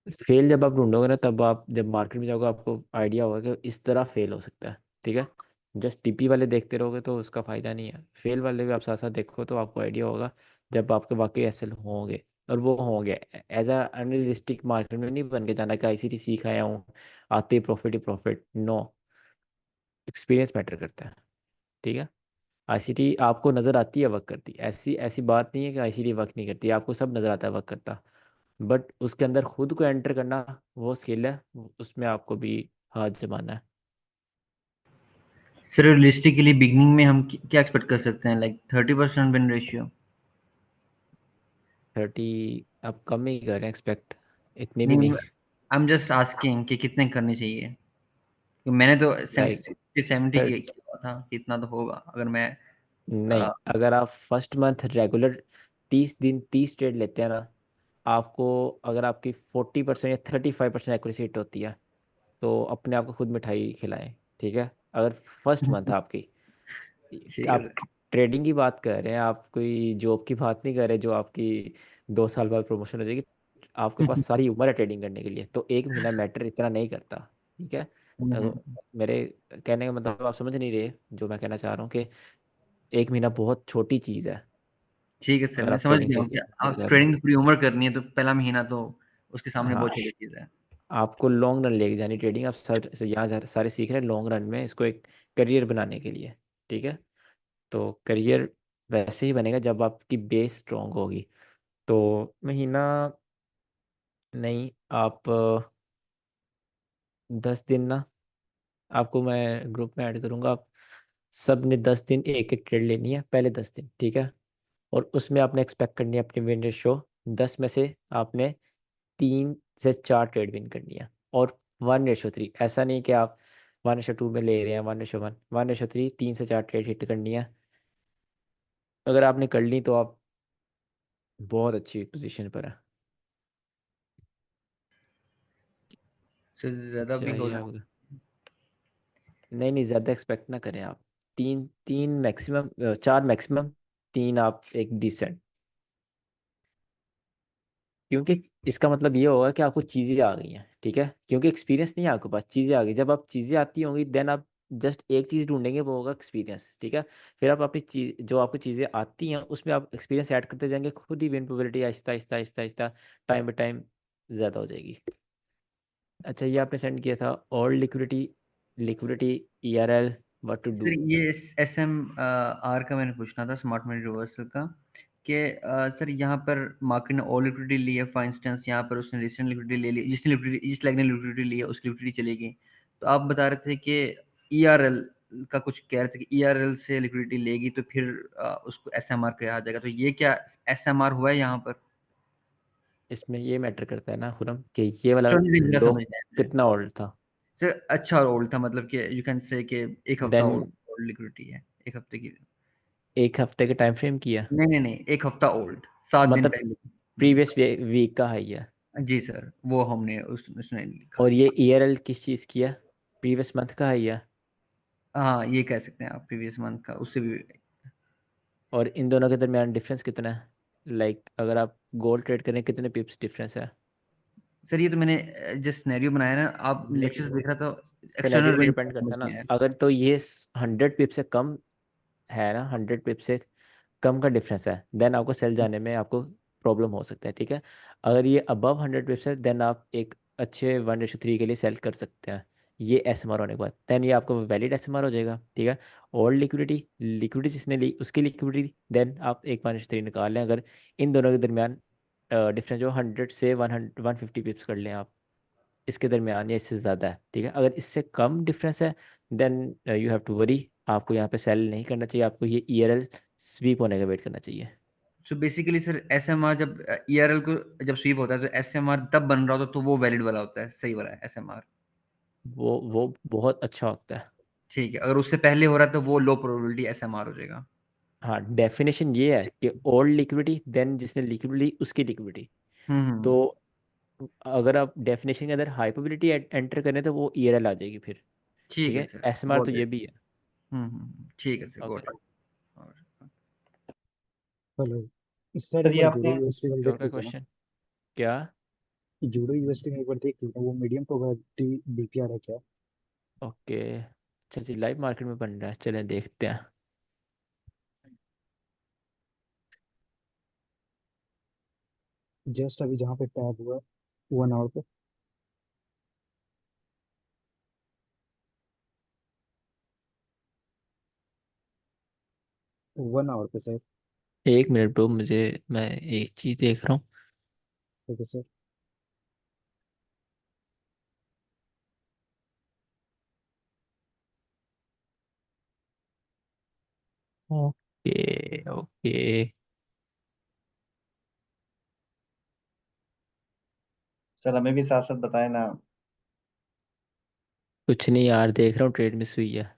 फेल जब आप ढूंढोगे ना, तब आप जब मार्केट में जाओगे आपको आइडिया होगा कि इस तरह फेल हो सकता है, ठीक है। जस्ट टीपी वाले देखते रहोगे तो उसका फ़ायदा नहीं है, फेल वाले भी आप साथ साथ देखो तो आपको आइडिया होगा, जब आपके वाकई एसएल होंगे, और वो होंगे। एज अ अनरियलिस्टिक मार्केट में नहीं बन के जाना कि आईसीटी सीख आया हूँ, आते ही प्रॉफिट, नो, एक्सपीरियंस मैटर करता है, ठीक है। आईसीटी आपको नज़र आती है वर्क करती, ऐसी ऐसी बात नहीं है कि आईसीटी वर्क नहीं करती, आपको सब नज़र आता है वर्क करता, बट उसके अंदर खुद को एंटर करना वो स्किल है, उसमें आपको भी हाथ जमाना है। सर रियलिस्टिकली बिगनिंग में हम क्या एक्सपेक्ट कर सकते हैं, लाइक 30% विन रेशियो? 30? आप कम ही कर रहे हैं एक्सपेक्ट, इतने भी नहीं, नहीं। आई एम जस्ट आस्किंग कि कितने करने चाहिए, कि मैंने तो लाइक 60-70 किया था, कितना तो होगा अगर मैं नहीं, अगर आप फर्स्ट मंथ रेगुलर 30 दिन 30 ट्रेड लेते हैं ना, आपको, अगर आपकी 40% या 35% एक्यूरेसी हिट होती है, तो अपने आप को खुद मिठाई खिलाएं, ठीक है। अगर फर्स्ट मंथ आपकी, ठीक है आप सर। ट्रेडिंग की बात कर रहे हैं, आप कोई जॉब की बात नहीं कर रहे जो आपकी 2 साल बाद प्रमोशन हो जाएगी, आपके पास सारी उम्र है ट्रेडिंग करने के लिए, तो एक महीना मैटर इतना नहीं करता, ठीक है। तो मेरे कहने का मतलब आप समझ नहीं रहे जो मैं कहना चाह रहा हूँ, कि एक महीना बहुत छोटी चीज़ है, ठीक है सर, अगर मैं आप समझ ट्रेडिंग गया से हूँ कि कर आप रहे हो। ट्रेडिंग पूरी उम्र करनी है तो पहला महीना तो उसके सामने बहुत हाँ, छोटी चीज़ है। आपको लॉन्ग रन लेके जानी ट्रेडिंग, आप यहाँ सारे सीख रहे हैं लॉन्ग रन में, इसको एक करियर बनाने के लिए, ठीक है। तो करियर वैसे ही बनेगा जब आपकी बेस स्ट्रॉन्ग होगी। तो महीना नहीं, आप 10 दिन ना, आपको मैं ग्रुप में ऐड करूँगा। आप सब ने 10 दिन एक एक ट्रेड लेनी है, पहले 10 दिन, ठीक है। और उसमें आपने एक्सपेक्ट करनी है अपनी विन रेशो 10 में से आपने 3 से 4 ट्रेड विन करनी है। और 1:3, ऐसा नहीं कि आप 1:2 में ले रहे हैं, 1:1, 1:3, 3 से 4 ट्रेड हिट करनी है। अगर आपने कर ली तो आप बहुत अच्छी पोजीशन पर है। सर ज्यादा अच्छा भी हो ये जाए। आप, नहीं नहीं, ज़्यादा एक्सपेक्ट ना करें आप। तीन तीन मैक्सिमम, 4 मैक्सिमम, 3 आप एक डिसेंट। क्योंकि इसका मतलब ये होगा कि आपको चीज़ें आ गई हैं, ठीक है। क्योंकि एक्सपीरियंस नहीं है आपके पास, चीज़ें आ गई। जब आप चीज़ें आती होंगी देन आप जस्ट एक चीज़ ढूंढेंगे, वो होगा एक्सपीरियंस, ठीक है। फिर आप अपनी चीज़, जो आपको चीज़ें आती हैं उसमें आप एक्सपीरियंस ऐड करते जाएंगे, खुद ही win probability Aahista Aahista Aahista Aahista time by time ज़्यादा हो जाएगी। अच्छा ये आपने सेंड किया था और liquidity, liquidity, ERL, what to sir do. ये SMR का मैंने पूछना था, स्मार्ट मनी रिवर्सल का, कि सर यहाँ पर मार्केट ने ऑल लिक्विडिटी ली है, फॉर इंस्टेंस यहाँ पर उसने रिसेंट लिक्विडिटी ले ली, जिस लेग ने लिक्विडिटी ली है उसकी लिक्विडिटी चलेगी। तो आप बता रहे थे कि ERL का कुछ कह रहे थे कि ERL से लिक्विडिटी लेगी तो फिर उसको SMR कहा जाएगा। तो ये क्या SMR हुआ है यहाँ पर? इसमें ये मैटर करता है ना खुरम, कि ये वाला स्टोरी मेरा लो समझ नहीं आया कितना ओल्ड था। सर। अच्छा ओल्ड था, मतलब कि यू कैन से कि एक हफ्ता देन ओल्ड लिक्विडिटी है, एक हफ्ते की। एक हफ्ते के टाइम फ्रेम किया, नहीं नहीं नहीं, एक हफ्ता ओल्ड, 7 दिन मतलब पहले। प्रीवियस वीक का है ये। जी सर, वो हमने उसने लिखा और है। ये ERL किस चीज़ की है, प्रीवियस मंथ का है ये। हाँ ये कह सकते हैं आप, प्रीवियस मंथ का, उससे भी। और इन दोनों के दरमियान डिफरेंस कितना है, लाइक अगर आप गोल्ड ट्रेड करें कितने पिप्स डिफरेंस है। सर ये तो मैंने जिस सिनेरियो बनाया ना, आप नहीं, लेक्चर्स देख रहा था, सिनेरियो एक्सटर्नल पे रेंज डिपेंड समझ करता है ना। में आया। अगर तो ये 100 पिप से कम है ना, 100 पिप से कम का डिफरेंस है, देन आपको सेल जाने में आपको प्रॉब्लम हो सकता है, ठीक है। अगर ये अबव 100 पिप्स है देन आप एक अच्छे 1:3 के लिए सेल कर सकते हैं। ये SMR होने के बाद देन ये आपको वैलिड SMR हो जाएगा, ठीक है। और लिक्विडिटी, लिक्विडिटी जिसने ली उसकी लिक्विडिटी, देन आप एक 1:3 निकाल लें। अगर इन दोनों के दरमियान डिफरेंस जो 100 से 150 पिप्स कर लें आप, इसके दरमियान या इससे ज़्यादा है, ठीक है। अगर इससे कम डिफरेंस है then you have to worry, आपको यहाँ पे सेल नहीं करना चाहिए, आपको ये ERL स्वीप होने का वेट करना चाहिए। सो बेसिकली सर SMR जब ERL को जब स्वीप होता है तो SMR तब बन रहा होता है, तो वो वैलिड वाला होता है, सही वाला SMR। वो बहुत अच्छा होता है। ठीक है, अगर उससे पहले हो रहा है तो वो लो प्रोबेबिलिटी SMR हो जाएगा। हाँ, डेफिनेशन ये है कि ओल्ड लिक्विडिटी देन जिसने लिक्विडिटी उसकी लिक्विडिटी। तो हम्म। अगर आप डेफिनेशन के अंदर हाई प्रोबेबिलिटी एंटर करें तो वो ERL आ जाएगी फिर, ठीक ठीक है है। सर, SMR तो गॉट ये इट। भी है। ठीक है sir, okay, got it. Hello, इस साइड सर एक ये बार जूडो आपने यूएसडी में और देख का लीजिए ना। क्वेश्चन क्या। जूडो यूएसडी में एक बार देख लीजिए, वो मीडियम प्रोबेबिलिटी बीपीआर है क्या? ओके, अच्छा जी, लाइव मार्केट में बन रहा है, चलें देखते हैं। जस्ट अभी जहाँ पे टैब हुआ 1 आवर पे। 1 आवर पे सर। एक मिनट ब्रो, मुझे, मैं एक चीज़ देख रहा हूँ। ठीक है सर। ओके ओके, सर हमें भी साथ साथ बताए ना। कुछ नहीं यार, देख रहा हूँ ट्रेड मिस हुई है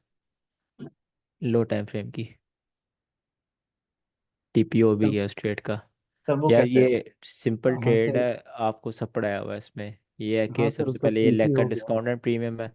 लो टाइम फ्रेम की। TPO भी सर गया उस ट्रेड का। सर वो यार कैसे? ये सिंपल हाँ ट्रेड सर। है, आपको सब पढ़ाया हुआ है इसमें। ये है हाँ कि सर, सबसे उसका पहले ये टीपी लेग का हो गया। डिस्काउंट एंड प्रीमियम है।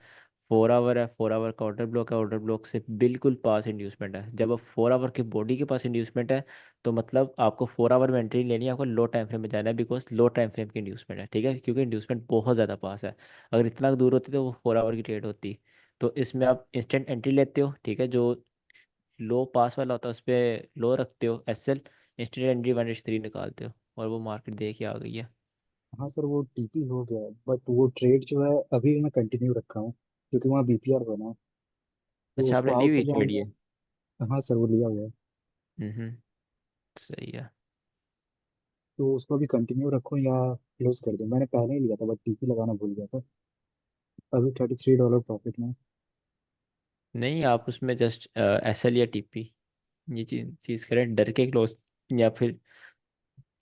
4 आवर है, 4 आवर का ऑर्डर ब्लॉक है, ऑर्डर ब्लॉक से बिल्कुल पास इंड्यूसमेंट है। जब आप 4 आवर की बॉडी के पास इंड्यूसमेंट है तो मतलब आपको 4 आवर में एंट्री लेनी है, आपको लो टाइम फ्रेम में जाना है, बिकॉज लो टाइम फ्रेम की इंड्यूसमेंट है, ठीक है। क्योंकि इंड्यूसमेंट बहुत ज़्यादा पास है। अगर इतना दूर होती तो वो 4 आवर की ट्रेड होती। तो इसमें आप इंस्टेंट एंट्री लेते हो, ठीक है। जो लो पास वाला होता है उस पर लो रखते हो SL, इंस्टेंट एंट्री 1:3 निकालते हो, और वो मार्केट देख के आ गई है। हाँ सर, वो टीपी हो गया है, बट वो ट्रेड जो है अभी भी मैं कंटिन्यू रखा हूँ, क्योंकि वहाँ बीपीआर बना है। तो अच्छा उसको आपने ली आउट हुई हो ट्रेड जाऊंगा। ये। हाँ सर, वो लिया हुआ है। हम्म। सही है। तो उसको भी कंटिन्यू रखूं या क्लोज कर दूं? मैंने पहले ही लिया था बट टीपी लगाना भूल गया था। अभी $33 प्रॉफिट में। नहीं, आप उसमें जस्ट SL या TP ये चीज़ करें, डर के क्लोज, या फिर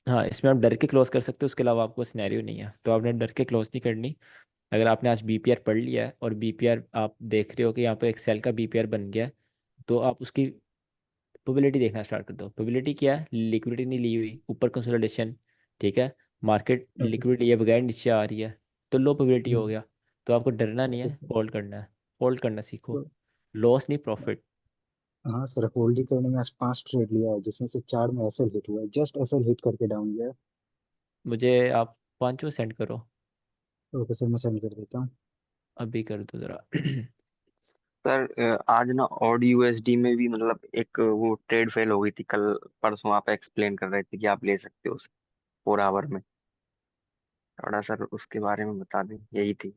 हाँ, इसमें आप डर के क्लोज कर सकते हो, उसके अलावा आपको सिनेरियो नहीं है, तो आपने डर के क्लोज नहीं करनी। अगर आपने आज BPR पढ़ लिया है और BPR आप देख रहे हो कि यहाँ पे एक सेल का BPR बन गया है, तो आप उसकी प्रोबेबिलिटी देखना स्टार्ट कर दो। प्रोबेबिलिटी क्या है? लिक्विडिटी नहीं ली हुई, ऊपर कंसोलिडेशन, ठीक है, मार्केट ओके लिक्विड लिए बगैर नीचे आ रही है, तो लो प्रोबेबिलिटी हो सर। गया। तो आपको डरना नहीं ओके है, सर। होल्ड करना है, होल्ड करना सीखो, तो लॉस नहीं प्रॉफिट। हाँ सर, होल्ड ही करने में आज 5 ट्रेड लिया है जिसमें से 4 में एसएल हिट हुआ है, जस्ट एसएल हिट करके डाउन गया है। मुझे आप पांचों सेंड करो, ओके सर, मैं सेंड कर देता हूँ। अभी कर दो ज़रा। सर आज ना ऑड यूएसडी में भी मतलब एक वो ट्रेड फेल हो गई थी कल परसों, आप एक्सप्लेन कर रहे थे कि आप ले सकते हो उसे 4 आवर में। थोड़ा सर उसके बारे में बता दें, यही थी।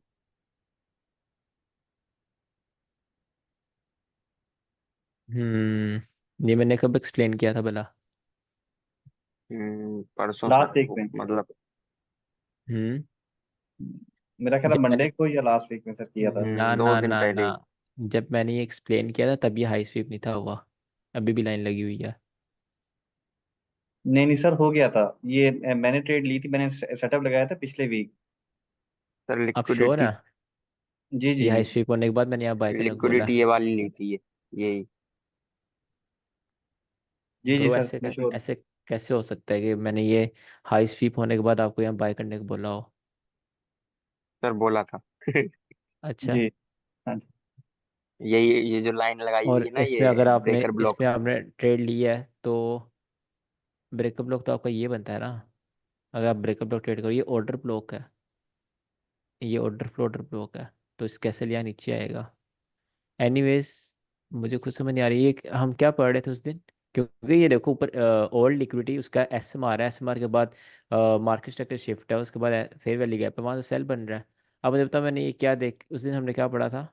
ये मैंने कब एक्सप्लेन किया था भला? परसों लास्ट सर वीक वो में। मतलब हम्म मेरा ख्याल है जब मैंने मंडे को या लास्ट वीक में सर किया था। ना दो ना दिन ना पहले ना, ही। जब मैंने ये एक्सप्लेन किया था तब ये हाई स्वीप नहीं था हुआ, अभी भी लाइन लगी हुई है। नहीं नहीं सर, हो गया था ये। मैंने ट्रेड ली थी, मैंने सेटअप लगाया था पिछले वीक। सर आप श्योर लिक्विडिटी, है? जी जी ये जी। हाई स्वीप होने के बाद मैंने यहाँ बाय करने को बोला लिक्विडिटी है। ये वाली ली थी ये, यही। जी जी ब्रो सर, ऐसे मैं श्योर। ऐसे कैसे हो सकता है कि मैंने ये हाई स्वीप होने के बाद आपको यहाँ बाय करने को बोला हो? सर बोला था। अच्छा। जी। हाँ जी। यही ये जो लाइन लगाई हुई और है ना, इसमें अगर ये आपने ब्रेकर ब्लॉक। इसमें आपने ट्रेड लिया है तो ब्रेकअप ब्लॉक तो आपका ये बनता है ना, अगर आप ब्रेकअप ब्लॉक ट्रेड करो, ये ऑर्डर ब्लॉक है, ये ऑर्डर ब्लॉक है, तो इस कैसे लिया नीचे आएगा। एनीवेज, मुझे खुद समझ नहीं आ रही है कि हम क्या पढ़ रहे थे उस दिन, क्योंकि ये देखो ऊपर ओल्ड लिक्विडिटी, उसका SMR है, SMR के बाद मार्केट स्ट्रक्चर शिफ्ट है, उसके बाद फेयर वैल्यू गैप है, वहाँ तो सेल बन रहा है। अब मुझे बताओ, मैंने ये क्या देख, उस दिन हमने क्या पढ़ा था?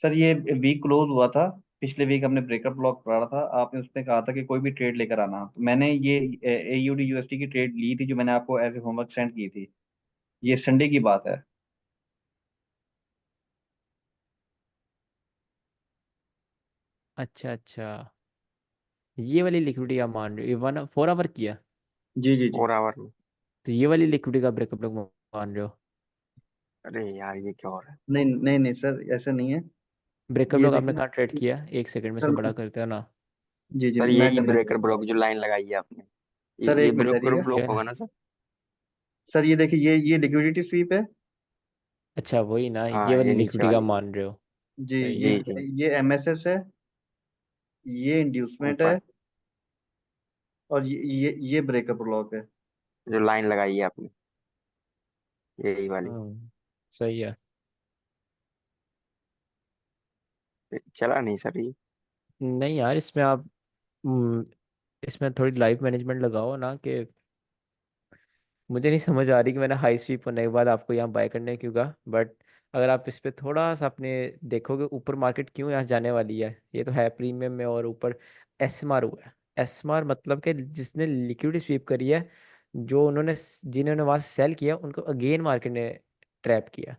सर ये वीक क्लोज हुआ था। पिछले वीक हमने ब्रेकअप ब्लॉक पढ़ा था, आपने उसमें कहा था कि कोई भी ट्रेड लेकर आना, तो मैंने ये AUD USD की ट्रेड ली थी जो मैंने आपको एज ए होमवर्क सेंड की थी। ये संडे की बात है। अच्छा अच्छा, ये वाली लिक्विडिटी आप मान रहे हो, ये 4 आवर किया, जी जी जी। 4 आवर में। तो ये वाली लिक्विडिटी का ब्रेकअप लोग मान रहे हो? अरे यार ये क्या हो रहा है। नहीं नहीं नहीं सर, ऐसा नहीं है। ब्रेकअप ये लोग आपने देखिए कहाँ ट्रेड किया? 1 सेकंड में सर। इसको बड़ा करते हो ना। जी जी, सर मैं यही करना ब्रेकर चाहूँ। ब्लॉक जो लाइन लगाई है आपने, सर ये एक मिनट ब्रेकर ठहरिएगा। ब्लॉक ये होगा ना सर? सर ये देखिए, ये लिक्विडिटी स्वीप है। अच्छा, वही ना, ये हाँ वाली ये नीचे लिक्विडिटी का वाली। मान रहे हो? जी। सही ये है। जी जी। ये MSS है। ये इंड्यूसमेंट ऊपर है। और ये ब्रेकअप ब्लॉक है। जो लाइन लगाई है आपने, यही वाली। सही है। चला नहीं सर ये। नहीं यार, इसमें आप हम्म, इसमें थोड़ी लाइफ मैनेजमेंट लगाओ ना, कि मुझे नहीं समझ आ रही कि मैंने हाई स्वीप होने के बाद आपको यहाँ बाय करने क्यों कहा, बट अगर आप इस पे थोड़ा सा अपने देखोगे ऊपर मार्केट क्यों यहाँ जाने वाली है, ये तो है प्रीमियम में और ऊपर SMR हुआ है। SMR मतलब कि जिसने लिक्विडिटी स्वीप करी है, जो उन्होंने जिन्होंने वहां से सेल किया उनको अगेन मार्केट ने ट्रैप किया,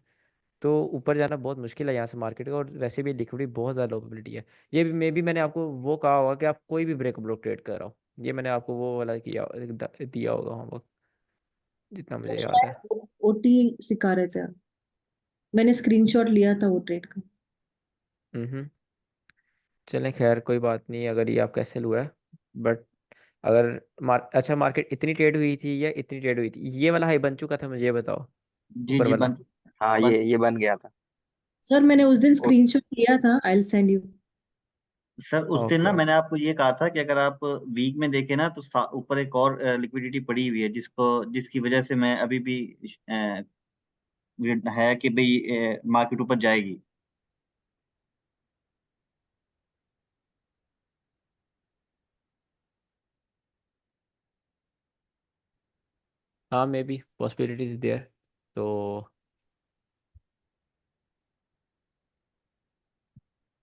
तो ऊपर जाना बहुत मुश्किल है यहाँ से मार्केट का, और वैसे भी लिक्विडिटी बहुत ज़्यादा लोबिलिटी है। ये भी मे भी मैंने आपको वो कहा होगा कि आप कोई भी ब्रेक ब्लॉक ट्रेड कर रहा हो, ये मैंने आपको वो वाला दिया होगा होमवर्क, जितना सर मुझे याद है। शायद OT सिखा रहे थे आप। मैंने स्क्रीनशॉट लिया था वो ट्रेड का। हम्म चलें, खैर कोई बात नहीं अगर ये आपका सेल हुआ है, बट अगर अच्छा, मार्केट इतनी ट्रेड हुई थी या इतनी ट्रेड हुई थी, ये वाला हाई बन चुका था, मुझे ये बताओ, जी ऊपर जी, वाला। हाँ बन ये बन गया था। सर मैंने उस दिन ओ, स्क्रीनशॉट लिया था, I will send you. Sir उस दिन ओके ना मैंने ओके। आपको ये कहा था कि अगर आप वीक में देखें ना तो ऊपर एक और लिक्विडिटी पड़ी हुई है जिसकी वजह से मैं अभी भी है कि भाई मार्केट ऊपर जाएगी। हाँ, मे बी पॉसिबिलिटीज देयर, तो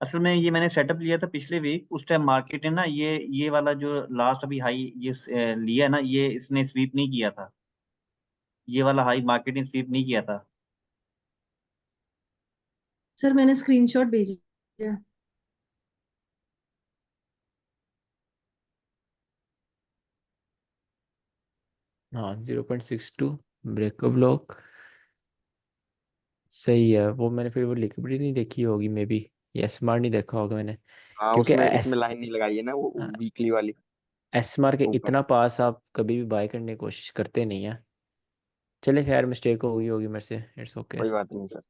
असल में ये मैंने सेटअप लिया था पिछले वीक, उस टाइम मार्केट ने ना ये वाला जो लास्ट अभी हाई ये लिया है ना, ये इसने स्वीप नहीं किया था, ये वाला हाई मार्केट ने स्वीप नहीं किया था। सर मैंने स्क्रीनशॉट भेजा है। हाँ 0.62 ब्रेकअप ब्लॉक सही है। वो मैंने फिर वो लिक्विडिटी नहीं देखी होगी मे बी, या स्मार्ट नहीं देखा होगा मैंने, हाँ, क्योंकि उसमें इसमें लाइन नहीं लगाई है ना वो वीकली वाली एसमार के ऊपर। इतना पास आप कभी भी बाय करने की कोशिश करते नहीं है। चले खैर, मिस्टेक हो गई होगी मेरे से, इट्स ओके। कोई बात नहीं सर।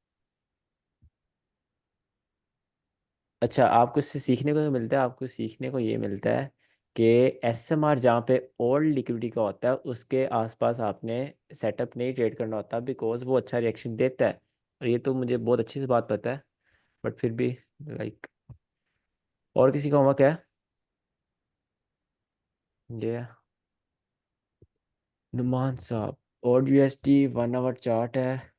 अच्छा, आपको इससे सीखने को मिलता है, आपको सीखने को ये मिलता है कि एसएमआर जहाँ पे ओल्ड लिक्विडिटी का होता है उसके आसपास आपने सेटअप नहीं ट्रेड करना होता, बिकॉज वो अच्छा रिएक्शन देता है। और ये तो मुझे बहुत अच्छी से बात पता है, बट फिर भी लाइक, और किसी का होमवर्क है ये? नुमान साहब, और यूएसडी 1 आवर चार्ट है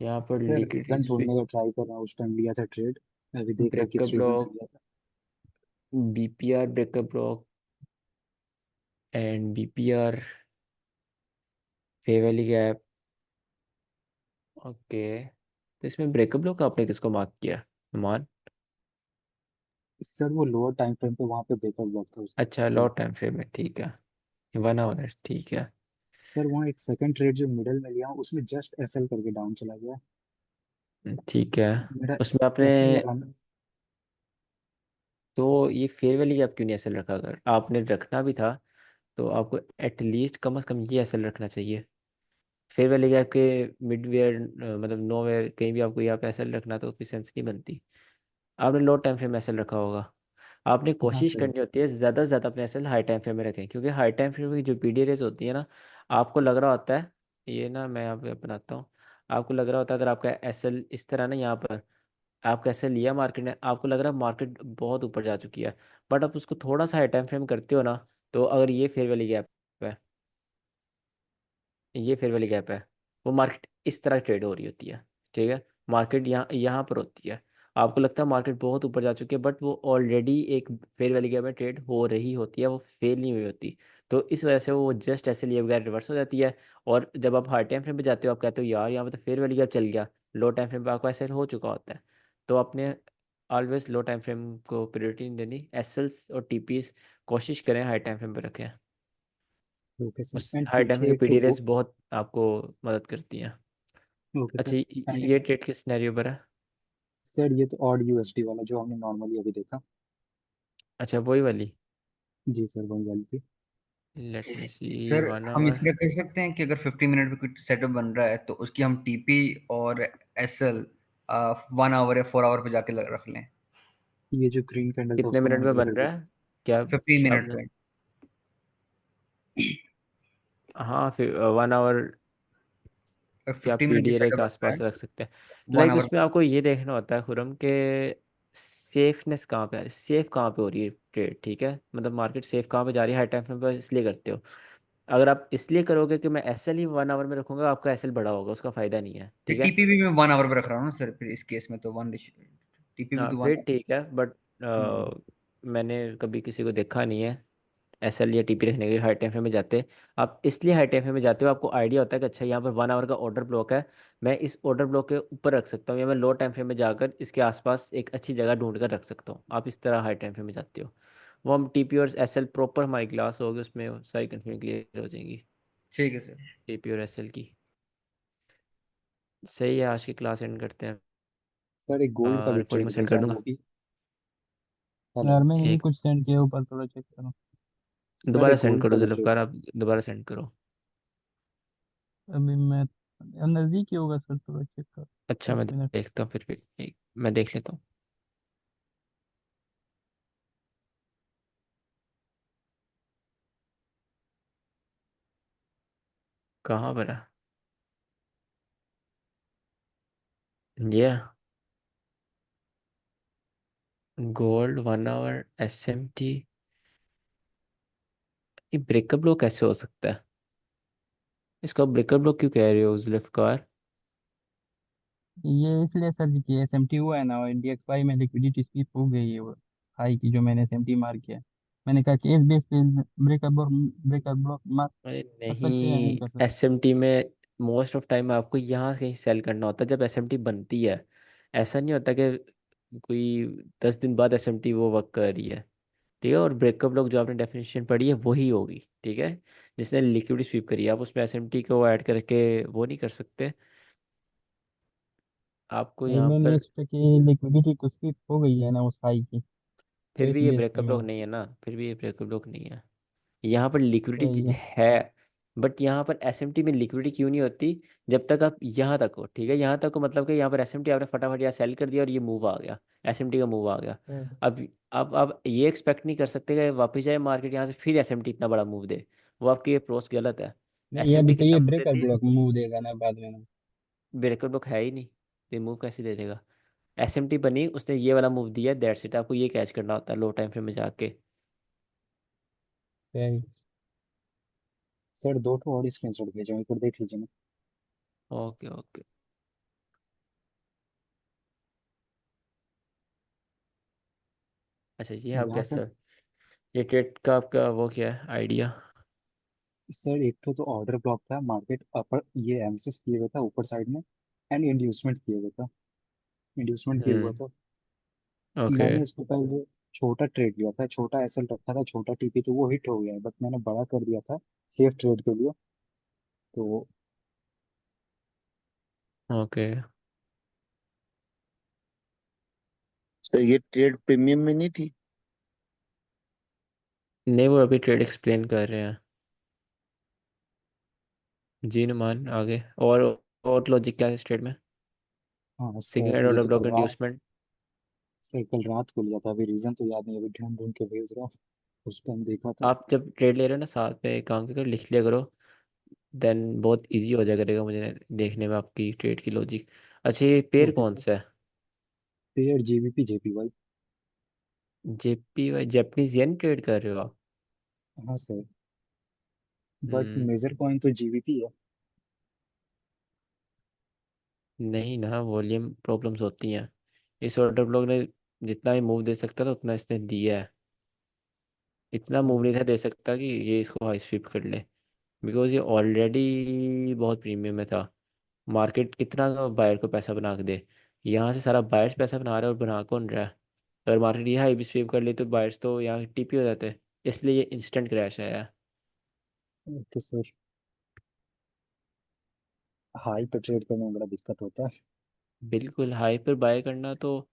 यहाँ पर, सर लिक्विडिटी रीजन ढूंढने स्विंग, का ट्राई कर रहा हूँ, उस टाइम लिया था ट्रेड, अभी देख रहा ब्रेकअप किस रीजन से ब्लॉक, लिया था। BPR breakup block and BPR फे वैली गैप। ओके, तो इसमें ब्रेकअप ब्लॉक आपने किसको मार्क किया नुमान? सर वो लोअर टाइम फ्रेम पे वहाँ पे ब्रेकआउट ब्लॉक था उसका। अच्छा, लो तो टाइम फ्रेम में, ठीक है। 1 आवर, ठीक है। सर वहाँ एक सेकंड ट्रेड जो मिडल में लिया हूँ उसमें जस्ट एसएल करके डाउन चला गया। ठीक है, मेरा उसमें आपने, एसएल लगाना। तो ये फेयर वैली गैप क्यों नहीं एसएल रखा? अगर आपने रखना भी था तो आपको एटलीस्ट कम से कम ये एसएल रखना चाहिए। फेयर वैली गैप के मिडवेयर मतलब नोवेयर कहीं भी आपको यहाँ पे एसएल रखना तो कोई सेंस नहीं बनती। आपने लो टाइम फ्रेम एसएल रखा होगा। आपने हाँ कोशिश सर। करनी होती है ज़्यादा से ज़्यादा अपने एसएल हाई टाइम फ्रेम में रखें, क्योंकि हाई टाइम फ्रेम की जो पीडी रेस होती है ना, आपको लग रहा होता है, ये ना मैं यहाँ पे अपनाता हूँ, आपको लग रहा होता है अगर आपका एसएल इस तरह ना, यहाँ पर आपका एसएल लिया मार्केट ने, आपको लग रहा है मार्केट बहुत ऊपर जा चुकी है, बट आप उसको थोड़ा सा हाई टाइम फ्रेम करते हो ना, तो अगर ये फेयर वैली गैप है, ये फेयर वैली गैप है, वो मार्केट इस तरह ट्रेड हो रही होती है, ठीक है। मार्केट यहाँ यहाँ पर होती है, आपको लगता है मार्केट बहुत ऊपर जा चुकी है, बट वो ऑलरेडी एक फेयर वैली गैप में ट्रेड हो रही होती है, वो फेल नहीं हुई होती। तो इस वजह से वो जस्ट ऐसे लिए बगैर रिवर्स हो जाती है। और जब आप हाई टाइम फ्रेम पे जाते हो, आप कहते हो यार यहाँ पे तो फेयर वैली गैप चल गया, लो टाइम फ्रेम पे आपको ऐसे हो चुका होता है। तो आपने ऑलवेज लो टाइम फ्रेम को प्रायोरिटी नहीं देनी, एसएल्स और टीपीस कोशिश करें हाई टाइम फ्रेम पे रखें। ओके सर, उस एंड हाई टाइम पीछे फ्रेम की एक तो पीडी वो। रेस बहुत आपको मदद करती हैं। Okay sir. अच्छा, एंड ये ट्रेड किस सिनेरियो पर है? सर ये तो ऑड यूएसडी वाला जो हमने नॉर्मली अभी देखा। अच्छा, वही वाली, जी सर वही वाली थी। लेट मी सी। सर वन हम आवर इसमें कर सकते हैं कि अगर 15 मिनट में कुछ सेटअप बन रहा है तो उसकी हम टीपी और एसएल 1 आवर या 4 आवर पे जाके रख लें। ये जो ग्रीन कैंडल था कितने उसको मिनट मैंने में डील बन कर रहा दिया। है क्या? 15 मिनट आपने, पे। हाँ फिर 1 आवर अगर क्या 15 मिनट की पीडीआर सेटअप के बन रहा आसपास है रख सकते हैं। तो वन लाइक आवर उसमें आपको ये देखना होता है खुरम के सेफनेस कहाँ पे है, सेफ कहाँ पे हो रही है ट्रेड, ठीक है। मतलब मार्केट सेफ कहाँ पे जा रही है, हाई टाइम फ्रेम पर इसलिए करते हो। अगर आप इसलिए करोगे कि मैं एसएल ही 1 आवर में रखूंगा, आपका एसएल बड़ा होगा, उसका फायदा नहीं है, फिर ठीक है। टीपी भी मैं 1 आवर पे रख रहा हूँ ना सर, फिर इस केस में तो वन टीपी भी हाँ तो वन। फिर ठीक है, बट मैंने कभी किसी को देखा नहीं है एसएल या टीपी रखने के लिए हाई टाइम फ्रेम में जाते। आप इसलिए हाई टाइम फ्रेम में जाते हो, आपको आइडिया होता है कि अच्छा यहाँ पर 1 आवर का ऑर्डर ब्लॉक है, मैं इस ऑर्डर ब्लॉक के ऊपर रख सकता हूँ, या मैं लो टाइम फ्रेम में जाकर इसके आसपास एक अच्छी जगह ढूंढ कर रख सकता हूँ। आप इस तरह हाई टाइम फ्रेम में जाते हो। वो हम टीपी और एसएल प्रॉपर हमारी क्लास होगी, उसमें सारी कन्फ्यूजन क्लियर हो जाएंगी, ठीक है सर। टीपी और एसएल की। सही है, आज की क्लास एंड करते हैं। सर एक गोल्ड का भी रिकॉर्डिंग में ट्रेड सेंड देखा कर है दूंगा। वो भी। हेलो। यार मैंने भी एक कुछ सेंड किया, ऊपर थोड़ा चेक करो। सर दोबारा एक सेंड गोल्ड करो का भी ट्रेड जुल्फ़कार, था। आप दोबारा सेंड करो। अभी मैं नजदीक ही होगा सर, थोड़ा चेक करो। अच्छा, एक मैं मिनट। देखता हूँ फिर भी, मैं देख लेता हूँ कहाँ पर है ये। गोल्ड 1 आवर एसएमटी, ये ब्रेकअप ब्लॉक कैसे हो सकता है? इसको ब्रेकअप ब्लॉक क्यों कह रहे हो जुल्फ़कार? ये इसलिए सर जी कि एसएमटी हुआ है ना, और DXY में लिक्विडिटी स्वीप हो गई है वो हाई की, जो मैंने एसएमटी मार किया। मैंने कहा कि इस बेस पे ब्रेकर ब्लॉक मार अरे कर सकते हैं या नहीं नहीं, कर सकते। एसएमटी में मोस्ट ऑफ टाइम आपको यहाँ कहीं सेल करना होता है जब एसएमटी बनती है। ऐसा नहीं होता कि कोई 10 दिन बाद एसएमटी वो वर्क कर रही है। ठीक है, और ब्रेकअप लॉक जो आपने डेफिनेशन पढ़ी है वही होगी। ठीक है, जिसने लिक्विड स्वीप करी है, आप उसमें एसएमटी को ऐड करके वो नहीं कर सकते। आपको नहीं, यहाँ मैंने पर इस पे कि लिक्विडिटी तो स्वीप हो गई है ना उस हाई की, तो फिर इस भी ये बेस पे ब्रेकअप मैं लॉक नहीं है ना, फिर भी ये ब्रेकअप लॉक नहीं है। यहाँ पर सही लिक्विडिटी है। है, बट यहाँ पर एसएमटी में लिक्विडिटी क्यों नहीं होती? जब तक आप यहाँ तक हो। ठीक है, यहाँ तक हो मतलब कि यहाँ पर एसएमटी आपने फटाफट यहाँ सेल कर दिया और ये मूव आ गया, एसएमटी का मूव आ गया। सही। अब आप ये एक्सपेक्ट नहीं कर सकते कि वापस जाए मार्केट यहाँ से फिर एसएमटी इतना बड़ा मूव दे। वो आपकी अप्रोच गलत है। नहीं, अभी एसएमटी तो कितना ये मूव ब्रेकर देती है? ब्लॉक मूव देगा ना बाद में ना। ब्रेकर बुक है ही नहीं, ये मूव कैसे दे देगा? एसएमटी बनी, उसने ये वाला मूव दिया, दैट्स इट। आपको ये कैच करना होता है लो टाइम फ्रेम में जाके। सही। सर दो ठो और स्क्रीनशॉट भेजा हूं, एक बार देख लीजिए ना। Okay okay. अच्छा, ये आप यहाँ गैस पर सर, ये ट्रेड का आपका वो क्या है आइडिया? सर एक तो ऑर्डर ब्लॉक था, मार्केट अपर ये एमएसएस किए हुआ था ऊपर साइड में, एंड इंड्यूसमेंट किए हुआ था, इंड्यूसमेंट किया हुआ हम्म। था। ओके मैंने उसको पहले छोटा ट्रेड लिया था, छोटा एसएल रखा था, छोटा टीपी, तो वो हिट हो गया है, बट मैंने बड़ा कर दिया था सेफ ट्रेड के लिए। तो ओके। तो ये ट्रेड प्रीमियम में नहीं थी? नहीं, वो अभी ट्रेड एक्सप्लेन कर रहे हैं। जी नुमान आगे। और लॉजिक क्या है इस ट्रेड में? हाँ सेकंड सर, हैंड ये ऑर्डर तो ब्लॉक कल रात, इंड्यूसमेंट। सर कल रात को लिया था, अभी रीजन तो याद नहीं, अभी ढूंढ ढूंढ के भेज रहा हूँ। उस टाइम देखा था। आप जब ट्रेड ले रहे हो ना, साथ में एक काम कर लिख लिया करो। देन बहुत इजी हो जाएगा करेगा मुझे देखने में आपकी ट्रेड की लॉजिक। अच्छा, ये पेयर ओके कौन सर। सा है? Pair GBP JPY. JPY Japanese yen trade कर रहे हो आप? हाँ sir, but hmm. Major coin तो जीबीपी है। नहीं ना, वॉल्यूम प्रॉब्लम्स होती हैं। इस ऑर्डर ब्लॉक ने जितना ही मूव दे सकता था उतना इसने दिया है। इतना मूव नहीं था दे सकता कि ये इसको हाई स्वीप कर ले, बिकॉज ये ऑलरेडी बहुत प्रीमियम में था। मार्केट कितना बायर को पैसा बना के दे? यहाँ से सारा बायर्स पैसा बना रहा है, और बना कौन रहा है? अगर मार्केट ये हाई भी स्वीप कर ले तो बायर्स तो यहाँ टीपी हो जाते हैं। इसलिए ये इंस्टेंट क्रैश आया है। ओके सर, हाई पे ट्रेड करने में बड़ा दिक्कत होता है। बिल्कुल, हाई पर बाय करना तो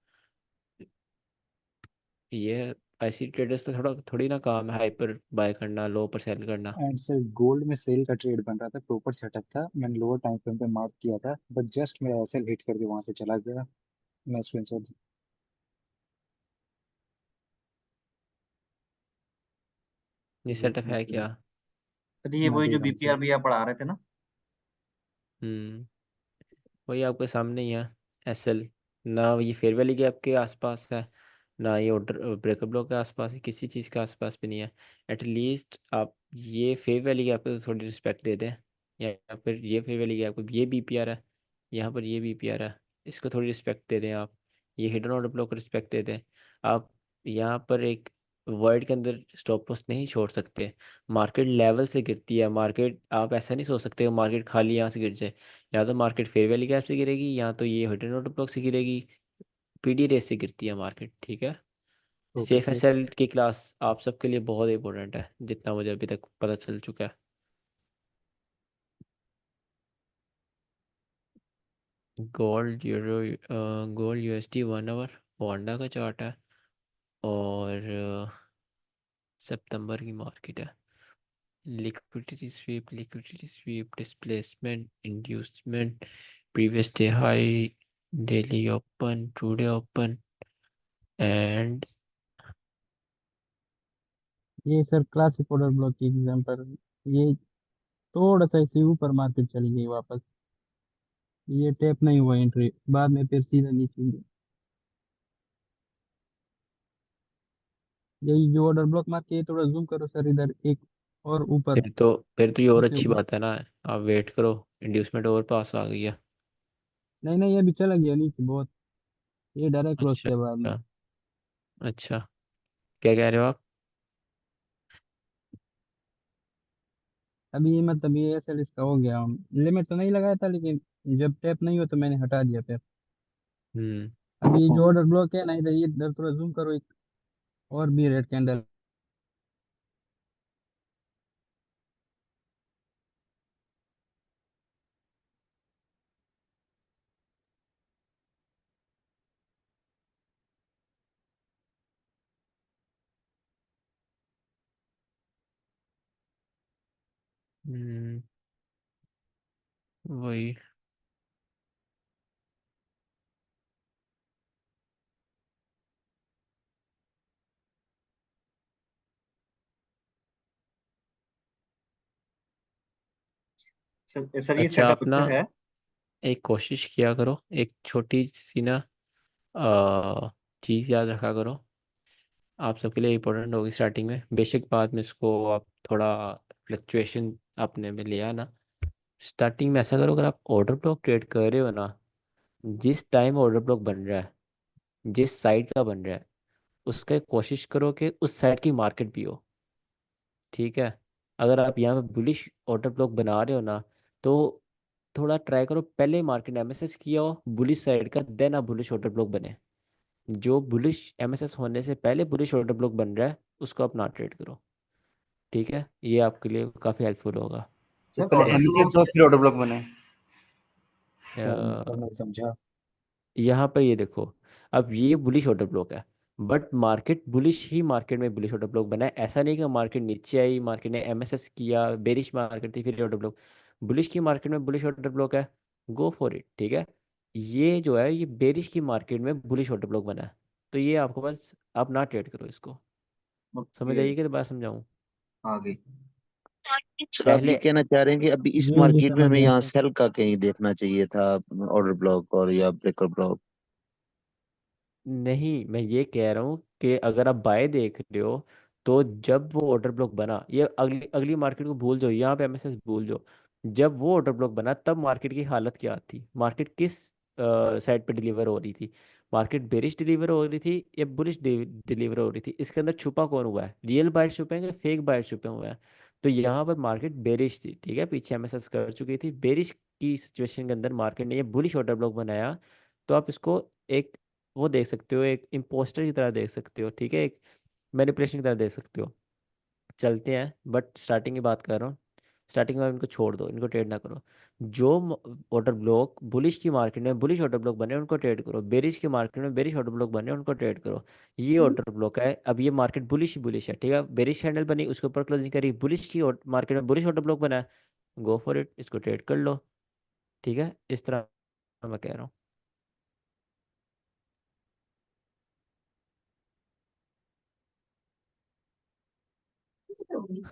ये ऐसी ट्रेडर्स तो थोड़ी ना काम है हाई पर बाय करना, लो पर सेल करना। एंड सर गोल्ड में सेल का ट्रेड बन रहा था, प्रॉपर सेटअप था, मैंने लोअर टाइम फ्रेम पे मार्क किया था, बट जस्ट मेरा एसएल हिट करके वहां से चला गया। मैं स्क्रीनशॉट ये वेट सेटअप मैं है स्क्रीन क्या? सर ये मैं वही दे जो रहा हूँ बीपीआर सर। भैया पढ़ा रहे थे ना। हम्म। वही आपके सामने ही है, एसएल। ना ये फेयर वैली के आपके आसपास है, ना ये ऑर्डर ब्रेकअप ब्लॉक के आसपास है, किसी चीज़ के आसपास भी नहीं है। एटलीस्ट आप ये फेयर वैली के आपको थोड़ी रिस्पेक्ट दे दें, या फिर ये फेयर वैली के आपको ये बीपीआर है, यहाँ पर ये बीपीआर है, इसको थोड़ी रिस्पेक्ट दे दें आप। ये हिडन ऑर्डर ब्लॉक को रिस्पेक्ट दे दें आप। यहाँ पर एक वर्ड के अंदर स्टॉप लॉस नहीं छोड़ सकते। मार्केट लेवल से गिरती है मार्केट, आप ऐसा नहीं सोच सकते कि मार्केट खाली यहाँ से गिर जाए। या तो मार्केट फेयर वैली गैप से गिरेगी, या तो ये हिडन ऑर्डर ब्लॉक से गिरेगी। पीडी रेस से गिरती है मार्केट। ठीक है, ओके सेफ सर। एसएल की क्लास आप सबके लिए बहुत इंपॉर्टेंट है, जितना मुझे अभी तक पता चल चुका है। Gold euro, gold USD 1 hour वांडा का चार्ट है, और सितंबर की मार्केट है। Liquidity sweep displacement inducement, previous day high, daily open, today open, and ये सर क्लासिक ऑर्डर ब्लॉक की एग्जांपल। ये थोड़ा सा इसे ऊपर मार्केट चली गई वापस, ये टैप नहीं हुआ एंट्री, बाद में फिर सीधा नीचे गया। यही जो ऑर्डर ब्लॉक मार के, ये थोड़ा जूम करो सर इधर, एक और ऊपर, फिर तो ये और इससे अच्छी ऊपर। बात है ना। आप वेट करो, इंड्यूसमेंट और पास आ गई है। नहीं नहीं, ये भी चला गया नीचे बहुत, ये डायरेक्ट क्रॉस अच्छा किया बाद में। अच्छा अच्छा, क्या कह रहे हो आप? अभी ये मतलब ये ऐसा इसका हो गया, लिमिट तो नहीं लगाया था लेकिन जब टैप नहीं हो तो मैंने हटा दिया फिर। हम्म। अभी ये जो ऑर्डर ब्लॉक है ना, इधर ये इधर थोड़ा जूम करो एक, और भी रेड कैंडल। हम्म, वही। सर ये अच्छा, सेटअप आप ना अच्छा है। एक कोशिश किया करो, एक छोटी सी ना चीज़ याद रखा करो, आप सबके लिए इम्पोर्टेंट होगी स्टार्टिंग में। बेशक बाद में इसको आप थोड़ा फ्लक्चुएशन अपने में ले आना। स्टार्टिंग में ऐसा करो, अगर आप ऑर्डर ब्लॉक ट्रेड कर रहे हो ना, जिस टाइम ऑर्डर ब्लॉक बन रहा है, जिस साइड का बन रहा है, उसका एक कोशिश करो कि उस साइड की मार्केट भी हो। ठीक है? अगर आप यहाँ पे बुलिश ऑर्डर ब्लॉक बना रहे हो ना, तो थोड़ा ट्राई करो पहले मार्केट एमएसएस किया हो बुलिश साइड का, देन आप बुलिश ऑर्डर ब्लॉक बने। जो बुलिश एमएसएस होने से पहले बुलिश ऑर्डर ब्लॉक बन रहा है, उसको आप ना ट्रेड करो। ठीक है? ये आपके लिए काफ़ी हेल्पफुल होगा। सर पहले ऑर्डर एमएसएस ब्लॉक हो फिर ऑर्डर ब्लॉक बने। तो मैं समझा। यहाँ पर ये देखो, अब ये बुलिश ऑर्डर ब्लॉक है, but market bullish he market में बुलिश ऑर्डर ब्लॉक बना है। ऐसा नहीं कि मार्केट नीचे आई, मार्केट ने एमएसएस किया, बेरिश मार्केट थी फिर ऑर्डर ब्लॉक। बुलिश की मार्केट में बुलिश ऑर्डर ब्लॉक है, गो फॉर इट। ठीक है? ये जो है, ये बेरिश की मार्केट में बुलिश ऑर्डर ब्लॉक बना है, तो ये आपको बस, आप ना ट्रेड करो इसको। समझ ओके आइए कि तो बात समझाऊँ? आ गई। सर आप ये पहले कहना चाह रहे हैं कि अभी इस जी मार्केट में समझ हमें गया। यहाँ सेल का कहीं देखना चाहिए था, ऑर्डर ब्लॉक और या ब्रेकर ब्लॉक? नहीं, मैं ये कह रहा हूँ कि अगर आप बाय देख रहे हो, तो जब वो ऑर्डर ब्लॉक बना, ये अगली अगली मार्केट को भूल जाओ, यहाँ पे एमएसएस भूल जाओ। जब वो ऑर्डर ब्लॉक बना, तब मार्केट की हालत क्या थी, मार्केट किस साइड पे डिलीवर हो रही थी? मार्केट बेरिश डिलीवर हो रही थी या बुलिश डिलीवर हो रही थी? इसके अंदर छुपा कौन हुआ है? रियल बायर छुपे हैं या फेक बायर छुपे हुए हैं? तो यहाँ पर मार्केट बेरिश थी। ठीक है? पीछे एमएसएस कर चुकी थी बेरिश की सिचुएशन के अंदर, मार्केट ने ये बुलिश ऑर्डर ब्लॉक बनाया। तो आप इसको एक वो देख सकते हो, एक इम्पोस्टर की तरह देख सकते हो। ठीक है? एक मैनिपुलेशन की तरह देख सकते हो। चलते हैं, बट स्टार्टिंग की बात कर रहा हूँ। स्टार्टिंग में आप इनको छोड़ दो, इनको ट्रेड ना करो। जो ऑर्डर ब्लॉक बुलिश की मार्केट में बुलिश ऑर्डर ब्लॉक बने, उनको ट्रेड करो। बेरिश की मार्केट में बेरिश ऑर्डर ब्लॉक बने, उनको ट्रेड करो। ये ऑर्डर ब्लॉक है, अब ये मार्केट बुलिश ही बुलिश है। ठीक है? बेरिश हैंडल बनी, उसके ऊपर क्लोजिंग करी, बुलिश की मार्केट में बुलिश ऑर्डर ब्लॉक बना है, गो फॉर इट, इसको ट्रेड कर लो। ठीक है? इस तरह मैं कह रहा हूँ।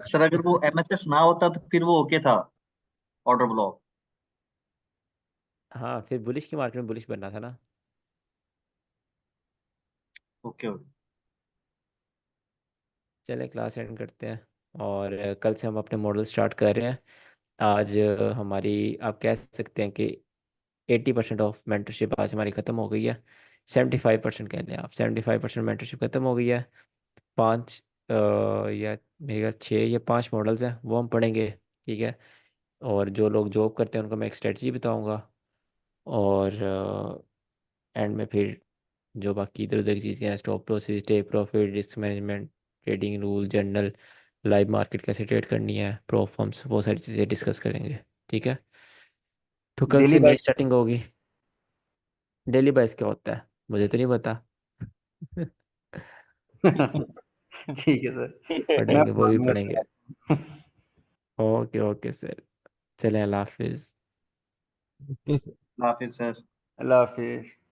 सर अगर वो एमएसएस ना होता तो फिर वो ओके था ऑर्डर ब्लॉक। हाँ, फिर बुलिश की मार्केट में बुलिश बनना था ना। Okay okay. चले क्लास एंड करते हैं, और कल से हम अपने मॉडल स्टार्ट कर रहे हैं। आज हमारी, आप कह सकते हैं कि 80% ऑफ मेंटरशिप आज हमारी ख़त्म हो गई है। 75% कह लें आप, 75% मेंटरशिप ख़त्म हो गई है। पाँच या मेरे ख्याल 6 या 5 मॉडल्स हैं, वो हम पढ़ेंगे। ठीक है? और जो लोग जॉब करते हैं उनको मैं एक स्ट्रेटजी बताऊँगा, और एंड में फिर जो बाकी इधर उधर की चीज़ें हैं, stop losses, take profit, risk management, trading rule, journal, live market कैसे ट्रेड करनी है, प्रोफॉर्म्स, वो सारी चीज़ें डिस्कस करेंगे। ठीक है? तो कल डेली से नई बाइस। स्टार्टिंग होगी। डेली बाइस क्या होता है, मुझे तो नहीं पता। ठीक है सर, मैं पढ़ेंगे, वो भी मानूंगा पढ़ेंगे। सर। ओके ओके सर, चलें, अल्लाह हाफिज़। किस हाफिज सर। अल्लाह हाफिज।